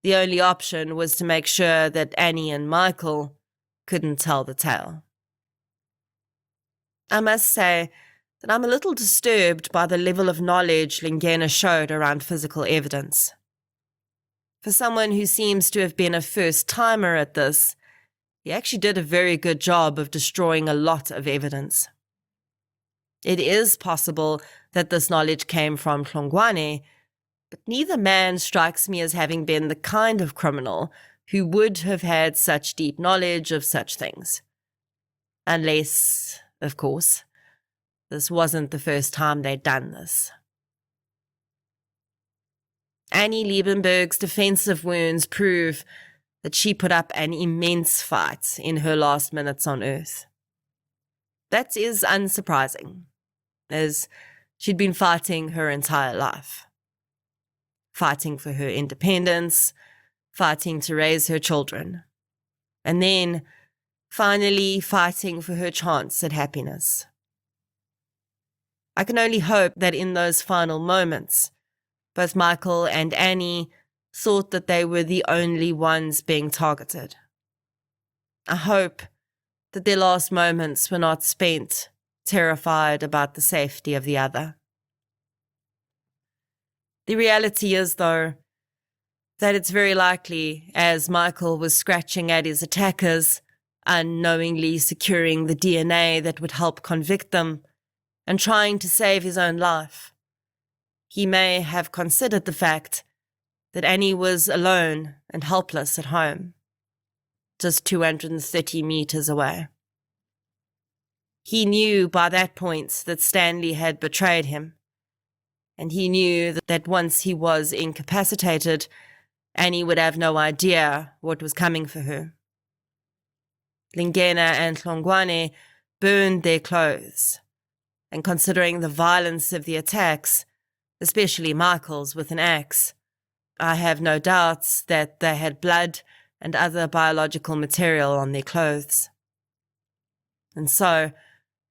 the only option was to make sure that Annie and Michael couldn't tell the tale. I must say that I'm a little disturbed by the level of knowledge Lingena showed around physical evidence. For someone who seems to have been a first-timer at this, he actually did a very good job of destroying a lot of evidence. It is possible that this knowledge came from Hlongwane, but neither man strikes me as having been the kind of criminal who would have had such deep knowledge of such things. Unless, of course, this wasn't the first time they'd done this. Annie Liebenberg's defensive wounds prove that she put up an immense fight in her last minutes on Earth. That is unsurprising, as she'd been fighting her entire life. Fighting for her independence, fighting to raise her children, and then, finally, fighting for her chance at happiness. I can only hope that in those final moments, both Michael and Annie thought that they were the only ones being targeted. I hope that their last moments were not spent terrified about the safety of the other. The reality is, though, that it's very likely, as Michael was scratching at his attackers, unknowingly securing the DNA that would help convict them, and trying to save his own life, he may have considered the fact that Annie was alone and helpless at home, just 230 meters away. He knew by that point that Stanley had betrayed him, and he knew that once he was incapacitated, Annie would have no idea what was coming for her. Lingena and Hlongwane burned their clothes, and considering the violence of the attacks, especially Michael's with an axe, I have no doubts that they had blood and other biological material on their clothes. And so,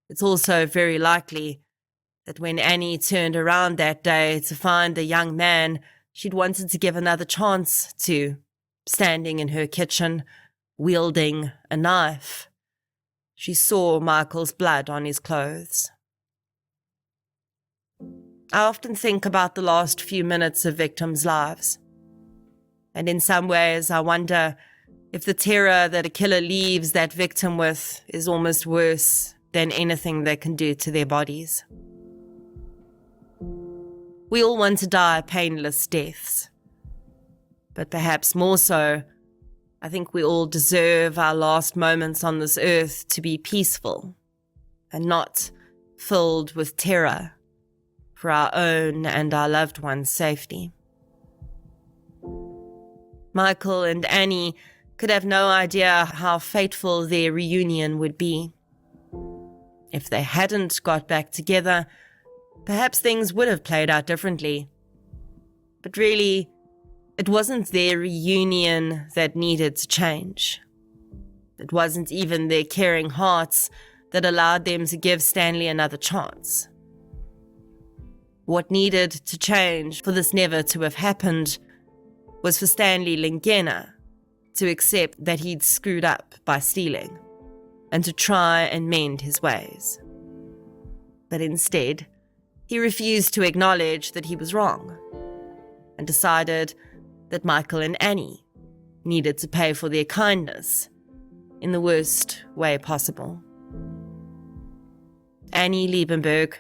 it's also very likely that when Annie turned around that day to find the young man she'd wanted to give another chance to, standing in her kitchen, wielding a knife, she saw Michael's blood on his clothes. I often think about the last few minutes of victims' lives. And in some ways, I wonder if the terror that a killer leaves that victim with is almost worse than anything they can do to their bodies. We all want to die painless deaths. But perhaps more so, I think we all deserve our last moments on this earth to be peaceful and not filled with terror, for our own and our loved ones' safety. Michael and Annie could have no idea how fateful their reunion would be. If they hadn't got back together, perhaps things would have played out differently. But really, it wasn't their reunion that needed to change. It wasn't even their caring hearts that allowed them to give Stanley another chance. What needed to change for this never to have happened was for Stanley Lingena to accept that he'd screwed up by stealing and to try and mend his ways. But instead, he refused to acknowledge that he was wrong and decided that Michael and Annie needed to pay for their kindness in the worst way possible. Annie Liebenberg,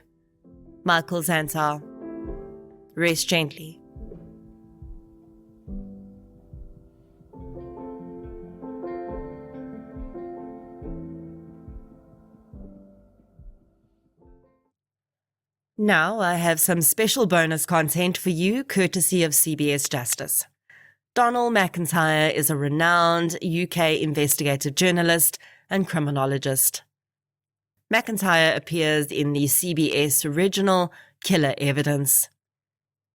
Michael Zantow, rest gently. Now I have some special bonus content for you, courtesy of CBS Justice. Donald McIntyre is a renowned UK investigative journalist and criminologist. McIntyre appears in the CBS original Killer Evidence.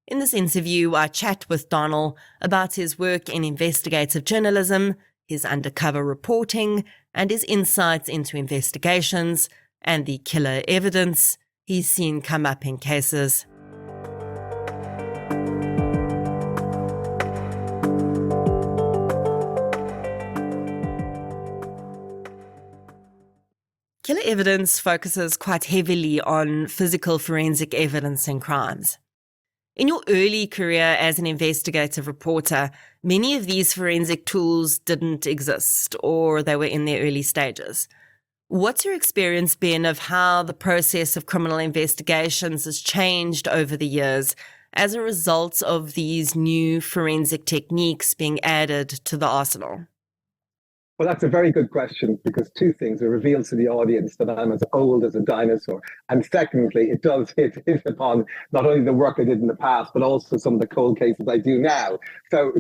In this interview, I chat with Donald about his work in investigative journalism, his undercover reporting, and his insights into investigations and the killer evidence he's seen come up in cases. Killer Evidence focuses quite heavily on physical forensic evidence in crimes. In your early career as an investigative reporter, many of these forensic tools didn't exist, or they were in their early stages. What's your experience been of how the process of criminal investigations has changed over the years as a result of these new forensic techniques being added to the arsenal? Well, that's a very good question, because two things. It reveals to the audience that I'm as old as a dinosaur. And secondly, it does hit upon not only the work I did in the past, but also some of the cold cases I do now. So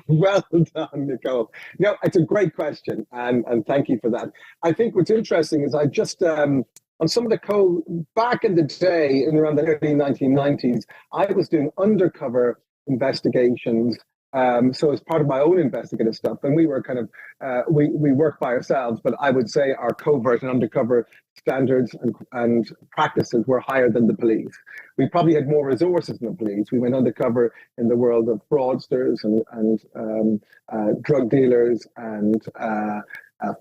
well done, Nicole. No, it's a great question, and thank you for that. I think what's interesting is I just, on some of the back in the day, in around the early 1990s, I was doing undercover investigations. So as part of my own investigative stuff, and we were kind of, we worked by ourselves, but I would say our covert and undercover standards and practices were higher than the police. We probably had more resources than the police. We went undercover in the world of fraudsters and drug dealers and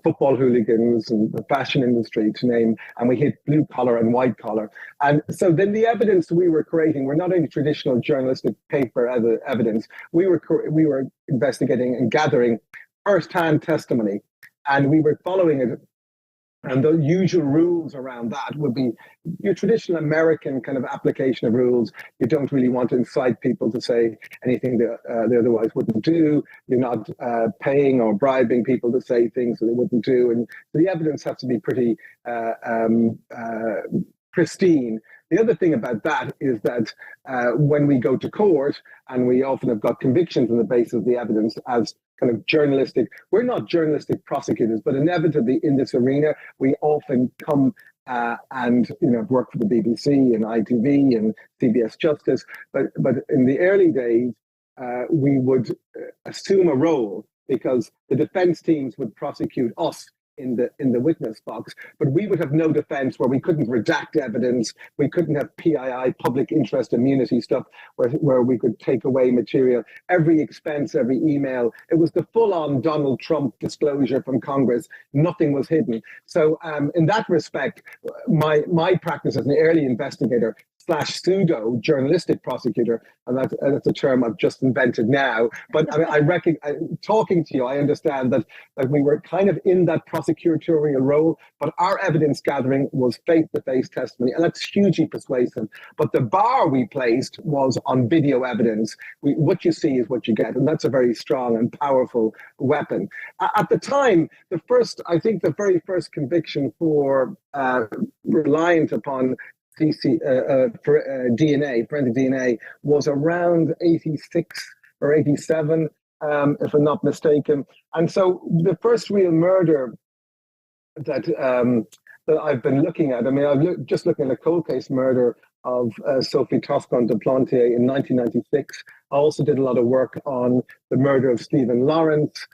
football hooligans and the fashion industry, to name, and we hit blue collar and white collar. And so then the evidence we were creating were not only traditional journalistic paper evidence, we were investigating and gathering first-hand testimony, and we were following it. And the usual rules around that would be your traditional American kind of application of rules. You don't really want to incite people to say anything that they otherwise wouldn't do. You're not paying or bribing people to say things that they wouldn't do. And the evidence has to be pretty pristine. The other thing about that is that when we go to court, and we often have got convictions on the basis of the evidence as kind of journalistic, we're not journalistic prosecutors, but inevitably in this arena, we often come and work for the BBC and ITV and CBS Justice. But in the early days, we would assume a role, because the defense teams would prosecute us in the witness box, but we would have no defense, where we couldn't redact evidence, we couldn't have PII, public interest immunity stuff, where we could take away material, every expense, every email. It was the full-on Donald Trump disclosure from Congress. Nothing was hidden. So in that respect, my practice as an early investigator / pseudo journalistic prosecutor, and that's a term I've just invented now. But I reckon, talking to you, I understand that we were kind of in that prosecutorial role, but our evidence gathering was face-to-face testimony, and that's hugely persuasive. But the bar we placed was on video evidence. What you see is what you get, and that's a very strong and powerful weapon. At the time, the very first conviction for reliant upon DNA, forensic DNA, was around 86 or 87, if I'm not mistaken. And so the first real murder that I've been looking at, I'm just looking at a cold case murder of Sophie Toscan de Plantier in 1996. I also did a lot of work on the murder of Stephen Lawrence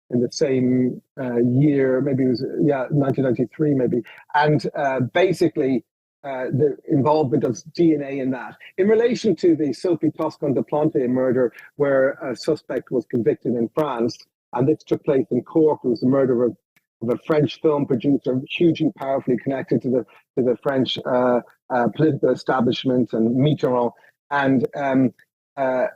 in the same year, maybe it was 1993, maybe, and basically the involvement of DNA in that. In relation to the Sophie Toscan de Plantier murder, where a suspect was convicted in France, and this took place in Cork, it was the murder of a French film producer, hugely powerfully connected to the French political establishment and Mitterrand, and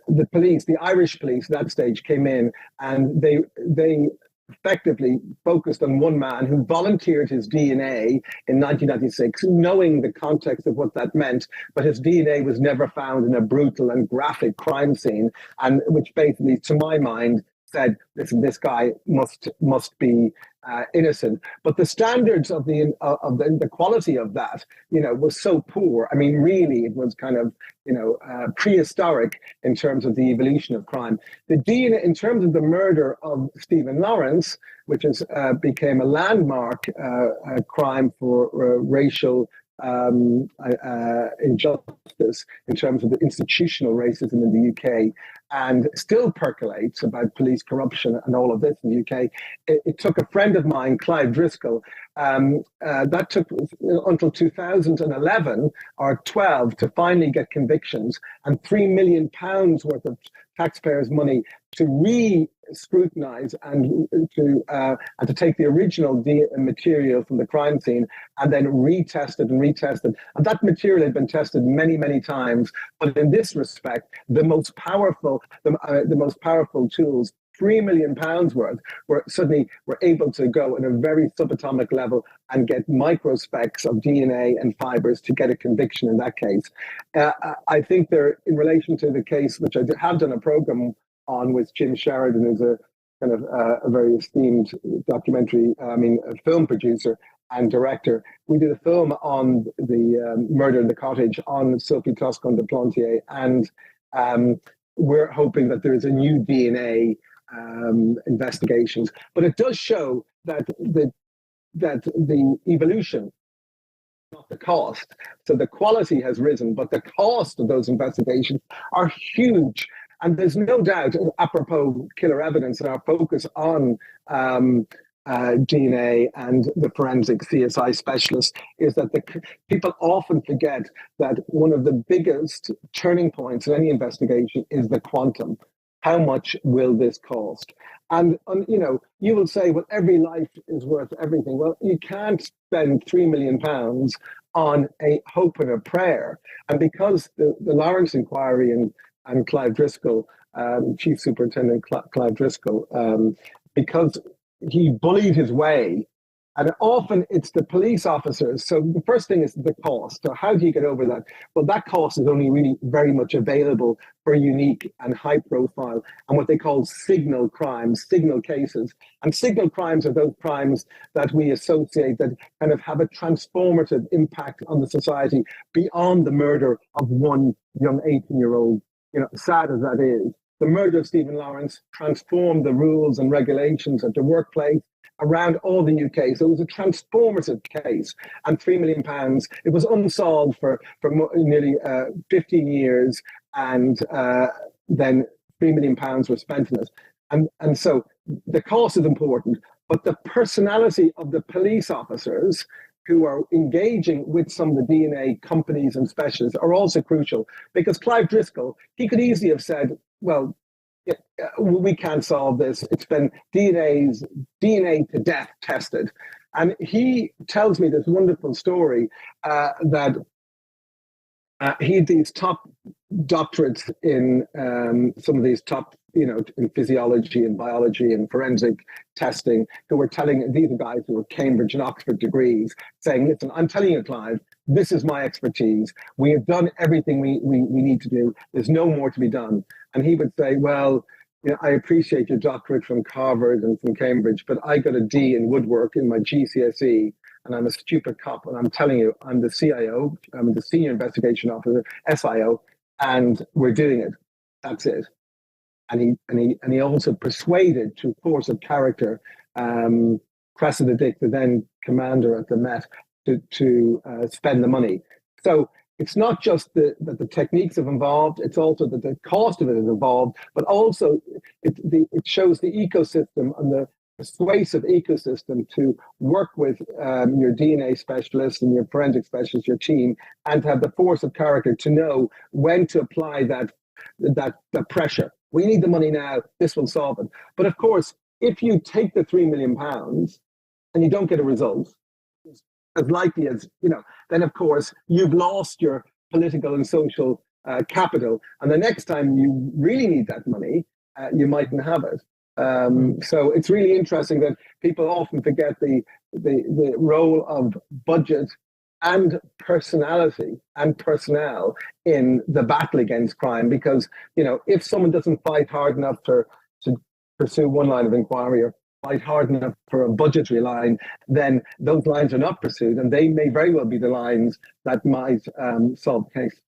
the police, the Irish police at that stage, came in, and they effectively focused on one man who volunteered his DNA in 1996, knowing the context of what that meant, but his DNA was never found in a brutal and graphic crime scene, and which basically, to my mind, said, listen, this guy must be innocent. But the standards of the quality of that, was so poor. I mean, really, it was kind of, prehistoric in terms of the evolution of crime. The DNA, in terms of the murder of Stephen Lawrence, which became a landmark crime for racial injustice in terms of the institutional racism in the UK, and still percolates about police corruption and all of this in the UK. It took a friend of mine, Clive Driscoll, that took until 2011 or 12 to finally get convictions, and £3 million worth of taxpayers' money to re-scrutinize and to take the original material from the crime scene and then retested. And that material had been tested many, many times. But in this respect, the most powerful tools, £3 million worth, were able to go at a very subatomic level and get microspecks of DNA and fibers to get a conviction in that case. I think in relation to the case, which I have done a program on with Jim Sheridan, who's a kind of a very esteemed film producer and director. We did a film on the murder in the cottage on Sophie Toscan de Plantier, and we're hoping that there is a new DNA investigations. But it does show that the evolution, not the cost. So the quality has risen, but the cost of those investigations are huge. And there's no doubt, apropos killer evidence and our focus on DNA and the forensic CSI specialists, is that people often forget that one of the biggest turning points in any investigation is the quantum. How much will this cost? And you will say, well, every life is worth everything. Well, you can't spend £3 million on a hope and a prayer. And because the Lawrence inquiry and Clive Driscoll, Chief Superintendent Clive Driscoll, because he bullied his way, and often it's the police officers. So the first thing is the cost. So how do you get over that? Well, that cost is only really very much available for unique and high profile and what they call signal crimes, signal cases. And signal crimes are those crimes that we associate that kind of have a transformative impact on the society beyond the murder of one young 18-year-old. Sad as that is, the murder of Stephen Lawrence transformed the rules and regulations at the workplace around all the UK. So it was a transformative case, and £3 million. It was unsolved for nearly 15 years, and then £3 million were spent on it. And so the cost is important, but the personality of the police officers who are engaging with some of the DNA companies and specialists are also crucial, because Clive Driscoll, he could easily have said, well, we can't solve this. It's been DNA to death tested. And he tells me this wonderful story that he had these top doctorates in some of these top, in physiology and biology and forensic testing, who were telling, these are guys who were Cambridge and Oxford degrees, saying, listen, I'm telling you, Clive, this is my expertise. We have done everything we need to do. There's no more to be done. And he would say, well, I appreciate your doctorate from Harvard and from Cambridge, but I got a D in woodwork in my GCSE, and I'm a stupid cop. And I'm telling you, I'm the CIO, I'm the Senior Investigation Officer, SIO, and we're doing it. That's it. And he also persuaded, through force of character, Cressida Dick, the then commander at the Met, to spend the money. So it's not just that the techniques have involved, it's also that the cost of it is involved, but also it shows the ecosystem and the persuasive ecosystem to work with your DNA specialist and your forensic specialist, your team, and to have the force of character to know when to apply that pressure. We need the money now, this will solve it. But of course, if you take the £3 million and you don't get a result, as likely as, then of course you've lost your political and social capital. And the next time you really need that money, you mightn't have it. So it's really interesting that people often forget the role of budget and personality and personnel in the battle against crime, because if someone doesn't fight hard enough to pursue one line of inquiry or fight hard enough for a budgetary line, then those lines are not pursued, and they may very well be the lines that might solve the case.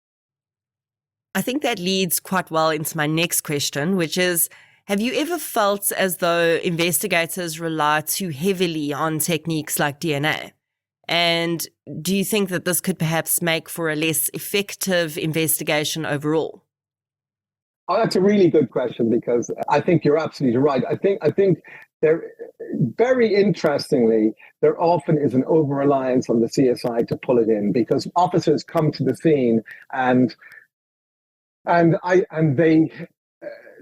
I think that leads quite well into my next question, which is, have you ever felt as though investigators rely too heavily on techniques like DNA? And do you think that this could perhaps make for a less effective investigation overall? Oh, that's a really good question, because I think you're absolutely right. I think there, very interestingly, there often is an over-reliance on the CSI to pull it in, because officers come to the scene and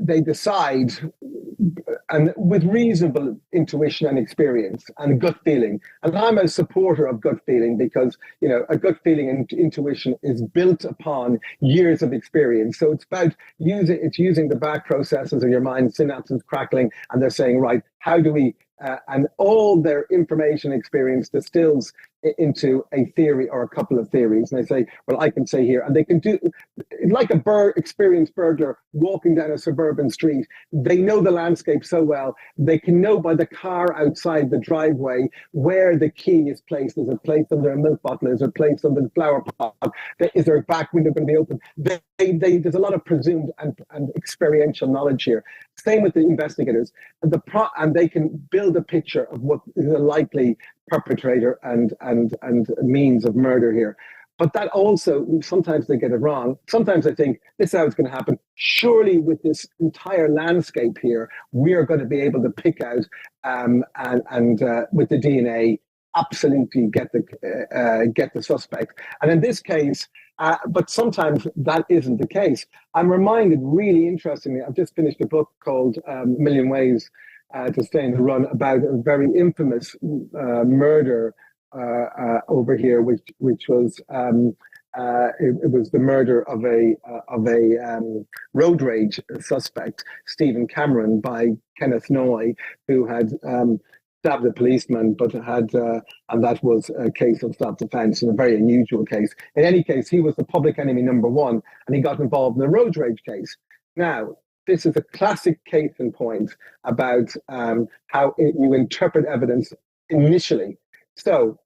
they decide, and with reasonable intuition and experience and gut feeling. And I'm a supporter of gut feeling, because, you know, a gut feeling and intuition is built upon years of experience. So it's about using the back processes of your mind, synapses crackling, and they're saying, right, how do we, and all their information experience distills into a theory or a couple of theories. And they say, well, I can say here, and they can do, like a experienced burglar walking down a suburban street, they know the landscape so well, they can know by the car outside the driveway where the key is placed. Is it placed under a milk bottle? Is it placed under the flower pot? Is there a back window going to be open? There's a lot of presumed and experiential knowledge here. Same with the investigators. And they can build a picture of what is a likely perpetrator and means of murder here. But that also, sometimes they get it wrong. Sometimes I think this is how it's going to happen. Surely with this entire landscape here, we are going to be able to pick out and with the DNA, absolutely get the suspect. And in this case, but sometimes that isn't the case. I'm reminded, really interestingly, I've just finished a book called A Million Ways to Stay in the Run, about a very infamous murder over here, which was it was the murder of a road rage suspect, Stephen Cameron, by Kenneth Noy, who had stabbed a policeman, but had and that was a case of self-defense, and a very unusual case. In any case, he was the public enemy number one, and he got involved in a road rage case. Now, this is a classic case in point about how you interpret evidence initially. So,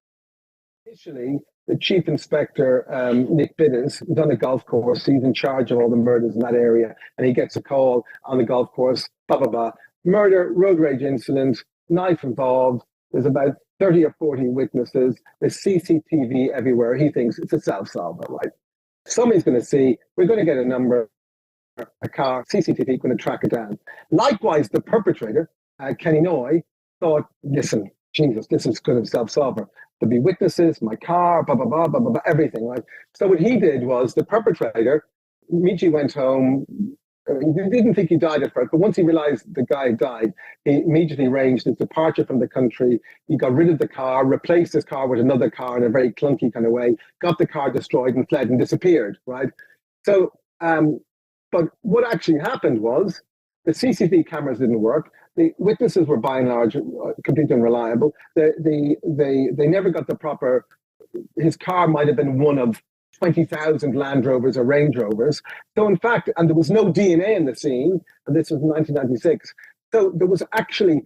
initially, the chief inspector, Nick Bidders, is on a golf course. He's in charge of all the murders in that area, and he gets a call on the golf course, blah, blah, blah. Murder, road rage incident, knife involved. There's about 30 or 40 witnesses. There's CCTV everywhere. He thinks it's a self-solver, right? Somebody's going to see, we're going to get a number, a car, CCTV going to track it down. Likewise, the perpetrator, Kenny Noy, thought, listen, Jesus, this is good of self-solver. There'll be witnesses, my car, blah, blah, blah, blah, blah, blah, everything, right? So what he did was, the perpetrator, Michi went home. He didn't think he died at first, but once he realized the guy died, he immediately arranged his departure from the country. He got rid of the car, replaced his car with another car in a very clunky kind of way, got the car destroyed and fled and disappeared, right? So, but what actually happened was, the CCTV cameras didn't work. The witnesses were by and large completely unreliable. They never got the proper, his car might have been one of 20,000 Land Rovers or Range Rovers. So in fact, and there was no DNA in the scene, and this was 1996. So there was actually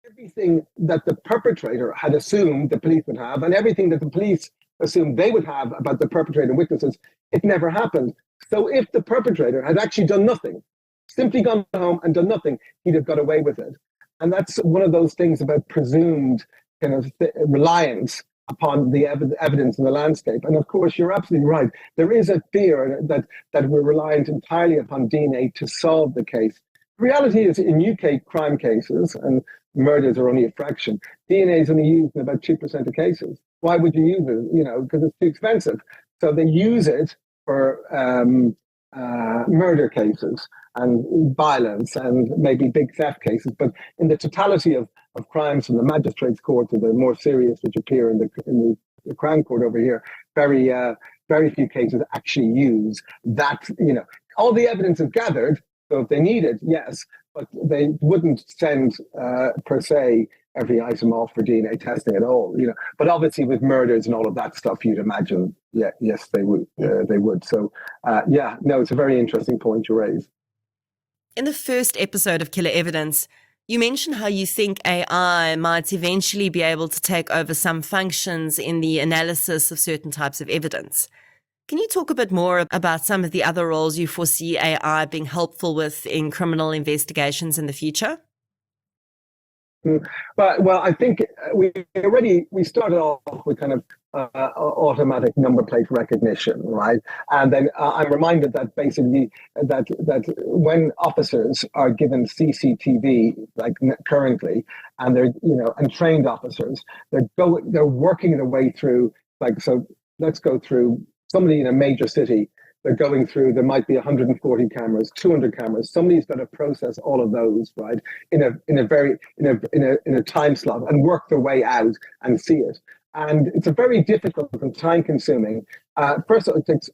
everything that the perpetrator had assumed the police would have, and everything that the police assumed they would have about the perpetrator witnesses, it never happened. So if the perpetrator had actually done nothing, simply gone home and done nothing, he'd have got away with it. And that's one of those things about presumed kind of reliance upon the evidence in the landscape. And of course, you're absolutely right. There is a fear that we're reliant entirely upon DNA to solve the case. The reality is, in UK crime cases, and murders are only a fraction, DNA is only used in about 2% of cases. Why would you use it? You know, because it's too expensive. So they use it for murder cases and violence and maybe big theft cases. But in the totality of crimes from the magistrates' court to the more serious which appear in the Crown Court over here, very few cases actually use that. You know, all the evidence is gathered, so if they need it, yes, but they wouldn't send per se every item off for DNA testing at all. You know, but obviously with murders and all of that stuff, you'd imagine, yeah, yes, they would. They would. So, yeah, no, it's a very interesting point you raise. In the first episode of Killer Evidence, You mentioned how you think AI might eventually be able to take over some functions in the analysis of certain types of evidence. Can you talk a bit more about some of the other roles you foresee AI being helpful with in criminal investigations in the future? Well, I think we started off with kind of automatic number plate recognition, right? And then I'm reminded that basically that when officers are given CCTV, like currently, and they're and trained officers, they're working their way through, like, so let's go through somebody in a major city. They're going through, there might be 140 cameras, 200 cameras. Somebody's got to process all of those, right, in a time slot and work their way out and see it. And it's a very difficult and time consuming. First, it takes,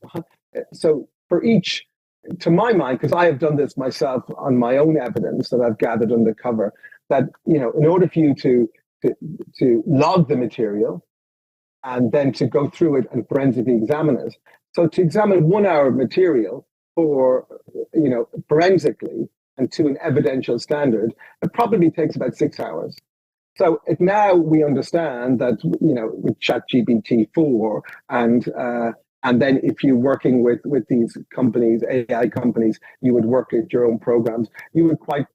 so for each, to my mind, because I have done this myself on my own evidence that I've gathered undercover, that, in order for you to log the material and then to go through it and forensically examine it. So to examine 1 hour of material for, forensically and to an evidential standard, it probably takes about 6 hours. So now we understand that, with ChatGPT-4 and then if you're working with these companies, AI companies, you would work at your own programs, you would quite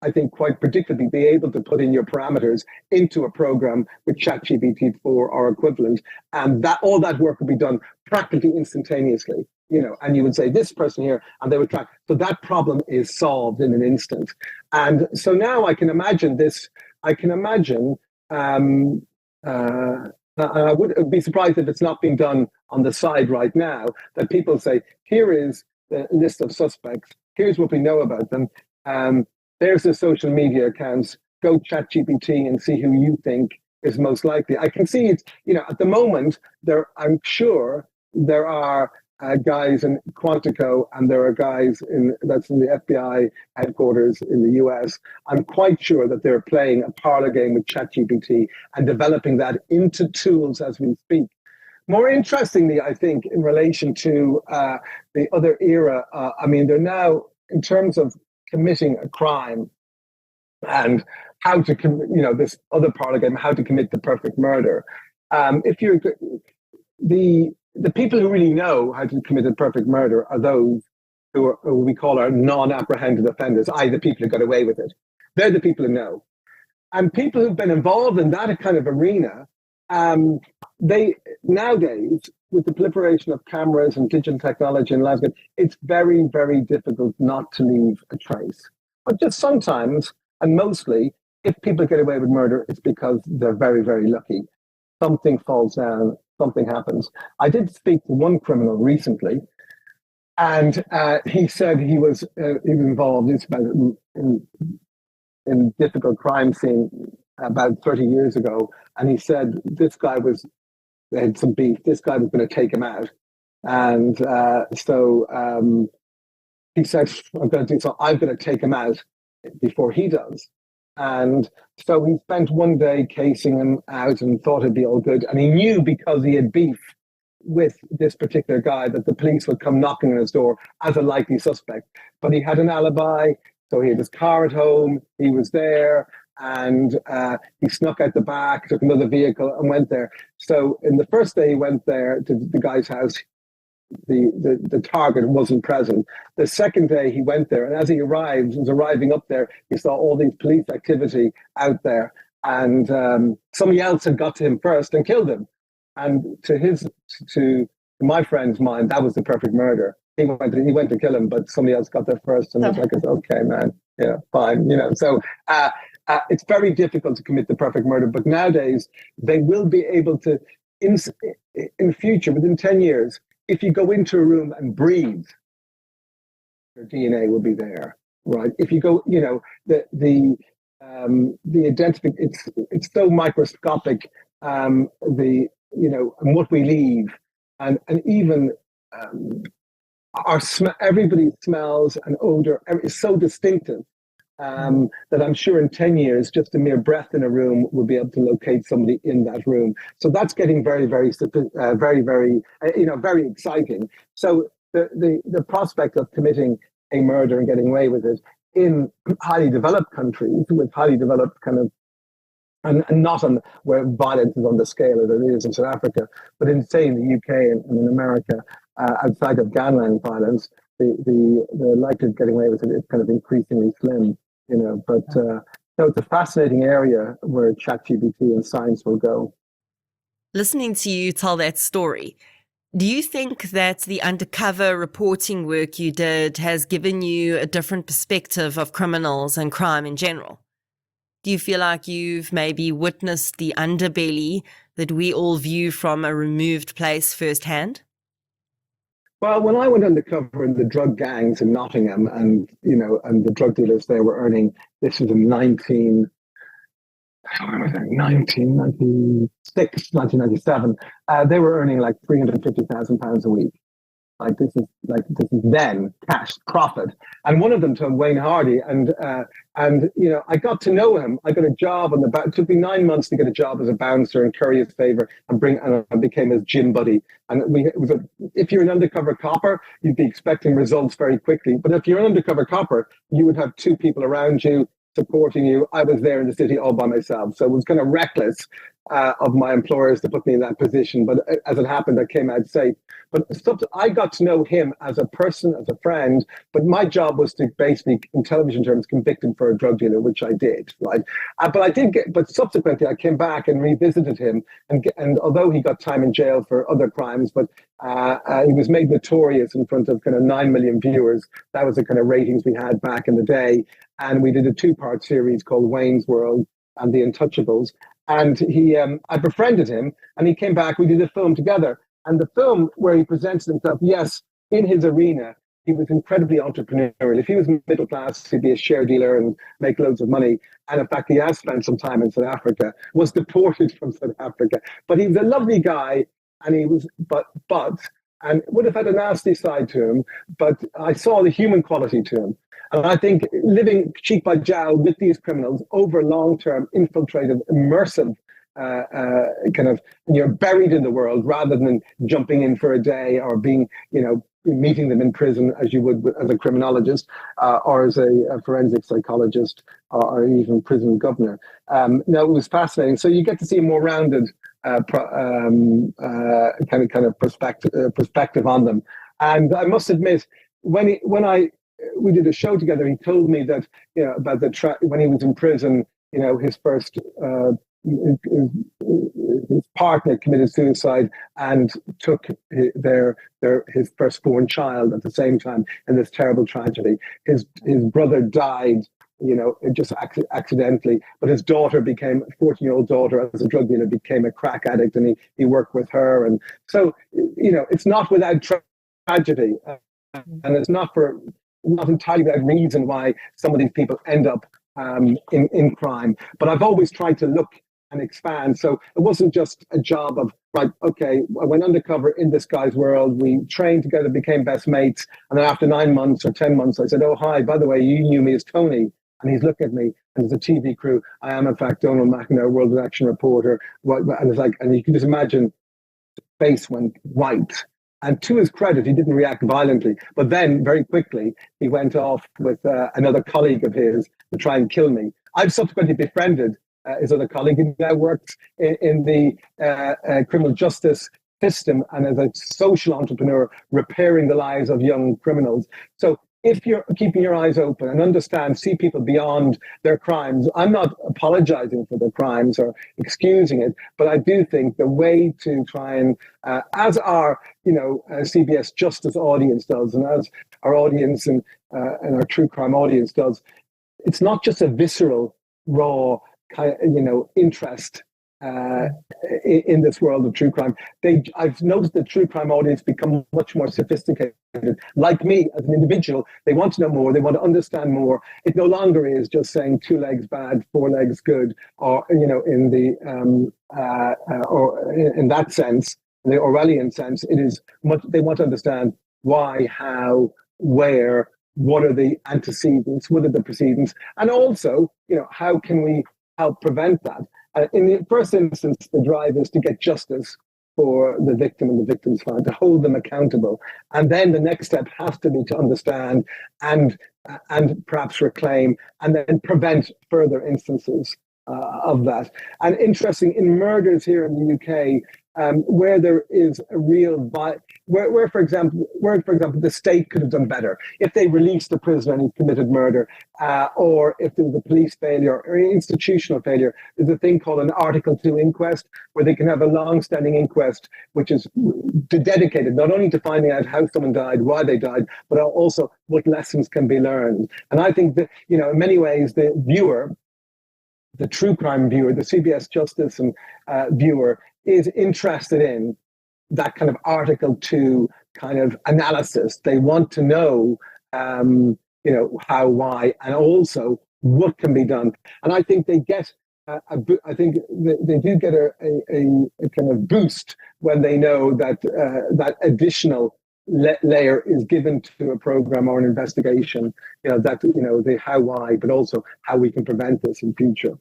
predictably be able to put in your parameters into a program with ChatGPT-4 or equivalent, and that all that work would be done practically instantaneously. And you would say this person here, and they would track. So that problem is solved in an instant. And so now I can imagine this. I can imagine. I would be surprised if it's not being done on the side right now. That people say, here is the list of suspects. Here's what we know about them. There's the social media accounts. Go ChatGPT and see who you think is most likely. I can see it, at the moment, I'm sure there are guys in Quantico and there are guys that's in the FBI headquarters in the US. I'm quite sure that they're playing a parlor game with ChatGPT and developing that into tools as we speak. More interestingly, I think, in relation to the other era, they're now, in terms of committing a crime and how to this other part of the game, how to commit the perfect murder. If you're the people who really know how to commit a perfect murder are those who we call our non-apprehended offenders, i.e. the people who got away with it. They're the people who know. And people who've been involved in that kind of arena, they nowadays, with the proliferation of cameras and digital technology and landscape, it's very, very difficult not to leave a trace. But just sometimes, and mostly, if people get away with murder, it's because they're very, very lucky. Something falls down, something happens. I did speak to one criminal recently, and he said he was involved in difficult crime scene about 30 years ago, and he said this guy they had some beef. This guy was going to take him out. And so he said, I'm going to take him out before he does. And so he spent one day casing him out and thought it'd be all good. And he knew, because he had beef with this particular guy, that the police would come knocking on his door as a likely suspect. But he had an alibi. So he had his car at home. He was there. And he snuck out the back, took another vehicle and went there. So in the first day he went there to the guy's house, the target wasn't present. The second day he went there, and as he was arriving up there, he saw all these police activity out there. And somebody else had got to him first and killed him. And to my friend's mind, that was the perfect murder. He went to kill him, but somebody else got there first. And it's like, okay, man, yeah, fine. So it's very difficult to commit the perfect murder, but nowadays they will be able to, in the future, within 10 years, if you go into a room and breathe, your DNA will be there, right? If you go, the identification, it's so microscopic, and what we leave, and even everybody smells and odor is so distinctive. That I'm sure in 10 years, just a mere breath in a room will be able to locate somebody in that room. So that's getting very, very, very, very, very exciting. So the prospect of committing a murder and getting away with it in highly developed countries with highly developed kind of, and not on where violence is on the scale as it is in South Africa, but in, say, in the UK and in America, outside of gangland violence, the likelihood of getting away with it is kind of increasingly slim, you know. But so it's a fascinating area where ChatGPT and science will go. Listening to you tell that story, do you think that the undercover reporting work you did has given you a different perspective of criminals and crime in general? Do you feel like you've maybe witnessed the underbelly that we all view from a removed place firsthand? Well, when I went undercover in the drug gangs in Nottingham, and you know, and the drug dealers there were earning, this was in 1996, 1997, they were earning like £350,000 a week. This is then cash profit. And one of them told Wayne Hardy, and you know, I got to know him. I got a job on the it took me 9 months to get a job as a bouncer and curry his favor and I became his gym buddy. And if you're an undercover copper, you'd be expecting results very quickly. But if you're an undercover copper, you would have two people around you supporting you. I was there in the city all by myself, so it was kind of reckless of my employers to put me in that position. But as it happened, I came out safe. But I got to know him as a person, as a friend. But my job was to basically, in television terms, convict him for a drug dealer, which I did. Right, but I did get. But subsequently, I came back and revisited him, and although he got time in jail for other crimes, but he was made notorious in front of kind of 9 million viewers. That was the kind of ratings we had back in the day. And we did a 2-part series called Wayne's World and The Untouchables. And I befriended him, and he came back. We did a film together. And the film where he presents himself, yes, in his arena, he was incredibly entrepreneurial. If he was middle class, he'd be a share dealer and make loads of money. And in fact, he has spent some time in South Africa, was deported from South Africa. But he was a lovely guy, and he was, and would have had a nasty side to him, but I saw the human quality to him. And I think living cheek by jowl with these criminals over long-term, infiltrative, immersive, kind of, you're buried in the world rather than jumping in for a day or being, you know, meeting them in prison as you would as a criminologist or as a forensic psychologist or even prison governor. No, it was fascinating. So you get to see a more rounded kind of perspective on them. And I must admit, when we did a show together, he told me that, you know, about when he was in prison, you know, his first his partner committed suicide and took his firstborn child at the same time in this terrible tragedy. His brother died, you know, just accidentally, but his daughter became, a 14-year-old daughter, as a drug dealer, became a crack addict, and he worked with her. And so, you know, it's not without tragedy, and it's not entirely without reason why some of these people end up in crime. But I've always tried to look and expand. So it wasn't just a job of, right, okay, I went undercover in this guy's world. We trained together, became best mates. And then after 9 months or 10 months, I said, oh, hi, by the way, you knew me as Tony. And he's looking at me, and there's a TV crew. I am, in fact, Donald McIntyre, World Action reporter. And it's like, and you can just imagine the face went white. And to his credit, he didn't react violently. But then, very quickly, he went off with another colleague of his to try and kill me. I've subsequently befriended his other colleague, who now works in the criminal justice system and as a social entrepreneur, repairing the lives of young criminals. So if you're keeping your eyes open and see people beyond their crimes, I'm not apologizing for their crimes or excusing it, but I do think the way to try and, as our, you know, CBS Justice audience does, and as our audience and our true crime audience does, it's not just a visceral, raw, you know, interest in this world of true crime. I've noticed the true crime audience become much more sophisticated. Like me as an individual, they want to know more, they want to understand more. It no longer is just saying 2 legs bad, 4 legs good, or, you know, in the or in that sense, the Orwellian sense. It is much, they want to understand why, how, where, what are the antecedents, what are the precedents, and also, you know, how can we help prevent that? In the first instance, the drive is to get justice for the victim and the victim's family, to hold them accountable. And then the next step has to be to understand and and perhaps reclaim and then prevent further instances of that. And interesting, in murders here in the UK, where there is a real where for example the state could have done better if they released a prisoner and he committed murder, or if there was a police failure or institutional failure. There's a thing called an Article 2 inquest, where they can have a long-standing inquest which is dedicated not only to finding out how someone died, why they died, but also what lessons can be learned. And I think that, in many ways, the viewer, the true crime viewer, the CBS Justice and viewer, is interested in that kind of Article 2 kind of analysis. They want to know, how, why, and also what can be done. And I think they get, I think they do get a kind of boost when they know that that additional layer is given to a program or an investigation. The how, why, but also how we can prevent this in future.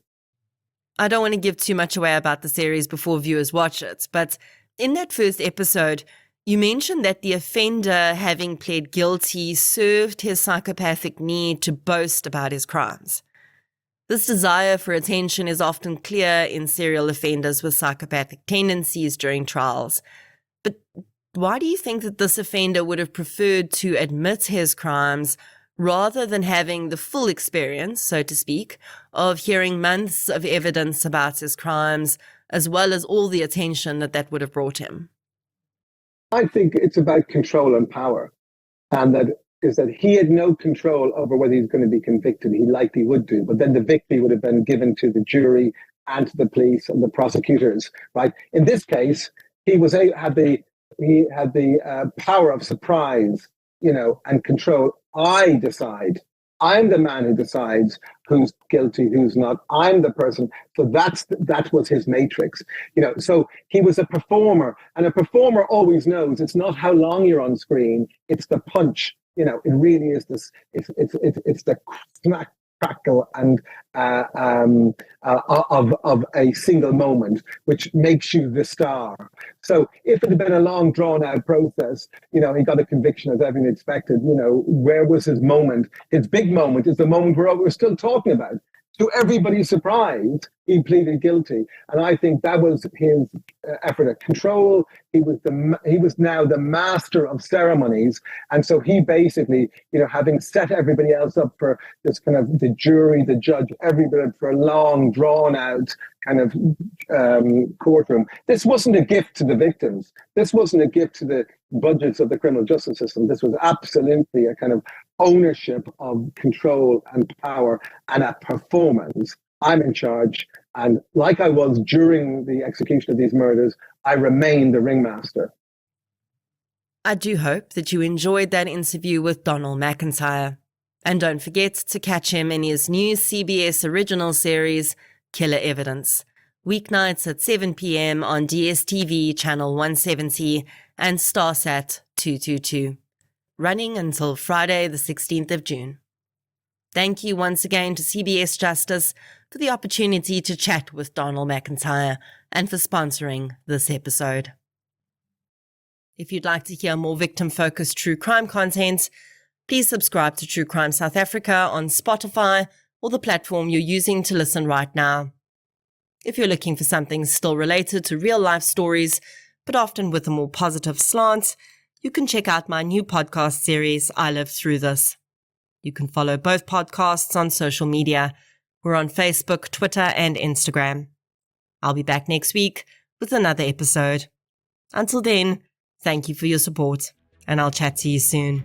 I don't want to give too much away about the series before viewers watch it, but in that first episode, you mentioned that the offender, having pled guilty, served his psychopathic need to boast about his crimes. This desire for attention is often clear in serial offenders with psychopathic tendencies during trials. But why do you think that this offender would have preferred to admit his crimes rather than having the full experience, so to speak, of hearing months of evidence about his crimes, as well as all the attention that would have brought him? I think it's about control and power, and that he had no control over whether he's going to be convicted. He likely would do, but then the victory would have been given to the jury and to the police and the prosecutors. Right? In this case, he had the power of surprise, and control. I decide. I'm the man who decides who's guilty, who's not. I'm the person. So that was his matrix. So he was a performer, and a performer always knows it's not how long you're on screen, it's the punch. It really is this. It's the smack, crackle, and of a single moment, which makes you the star. So if it had been a long, drawn-out process, he got a conviction as everyone expected. Where was his moment? His big moment is the moment we're still talking about. To everybody's surprise, he pleaded guilty, and I think that was his effort at control. He was now the master of ceremonies, and so he basically, having set everybody else up for this kind of the jury, the judge, everybody for a long, drawn-out kind of courtroom. This wasn't a gift to the victims. This wasn't a gift to the budgets of the criminal justice system. This was absolutely a kind of ownership of control and power and a performance. I'm in charge, and like I was during the execution of these murders, I remain the ringmaster. I do hope that you enjoyed that interview with Donald McIntyre. And don't forget to catch him in his new CBS original series, Killer Evidence, weeknights at 7 p.m. on DSTV channel 170 and Starsat 222, running until Friday the 16th of June. Thank you once again to CBS Justice for the opportunity to chat with Donald McIntyre and for sponsoring this episode. If you'd like to hear more victim-focused true crime content, please subscribe to True Crime South Africa on Spotify or the platform you're using to listen right now. If you're looking for something still related to real-life stories, but often with a more positive slant, you can check out my new podcast series, I Lived Through This. You can follow both podcasts on social media. We're on Facebook, Twitter, and Instagram. I'll be back next week with another episode. Until then, thank you for your support, and I'll chat to you soon.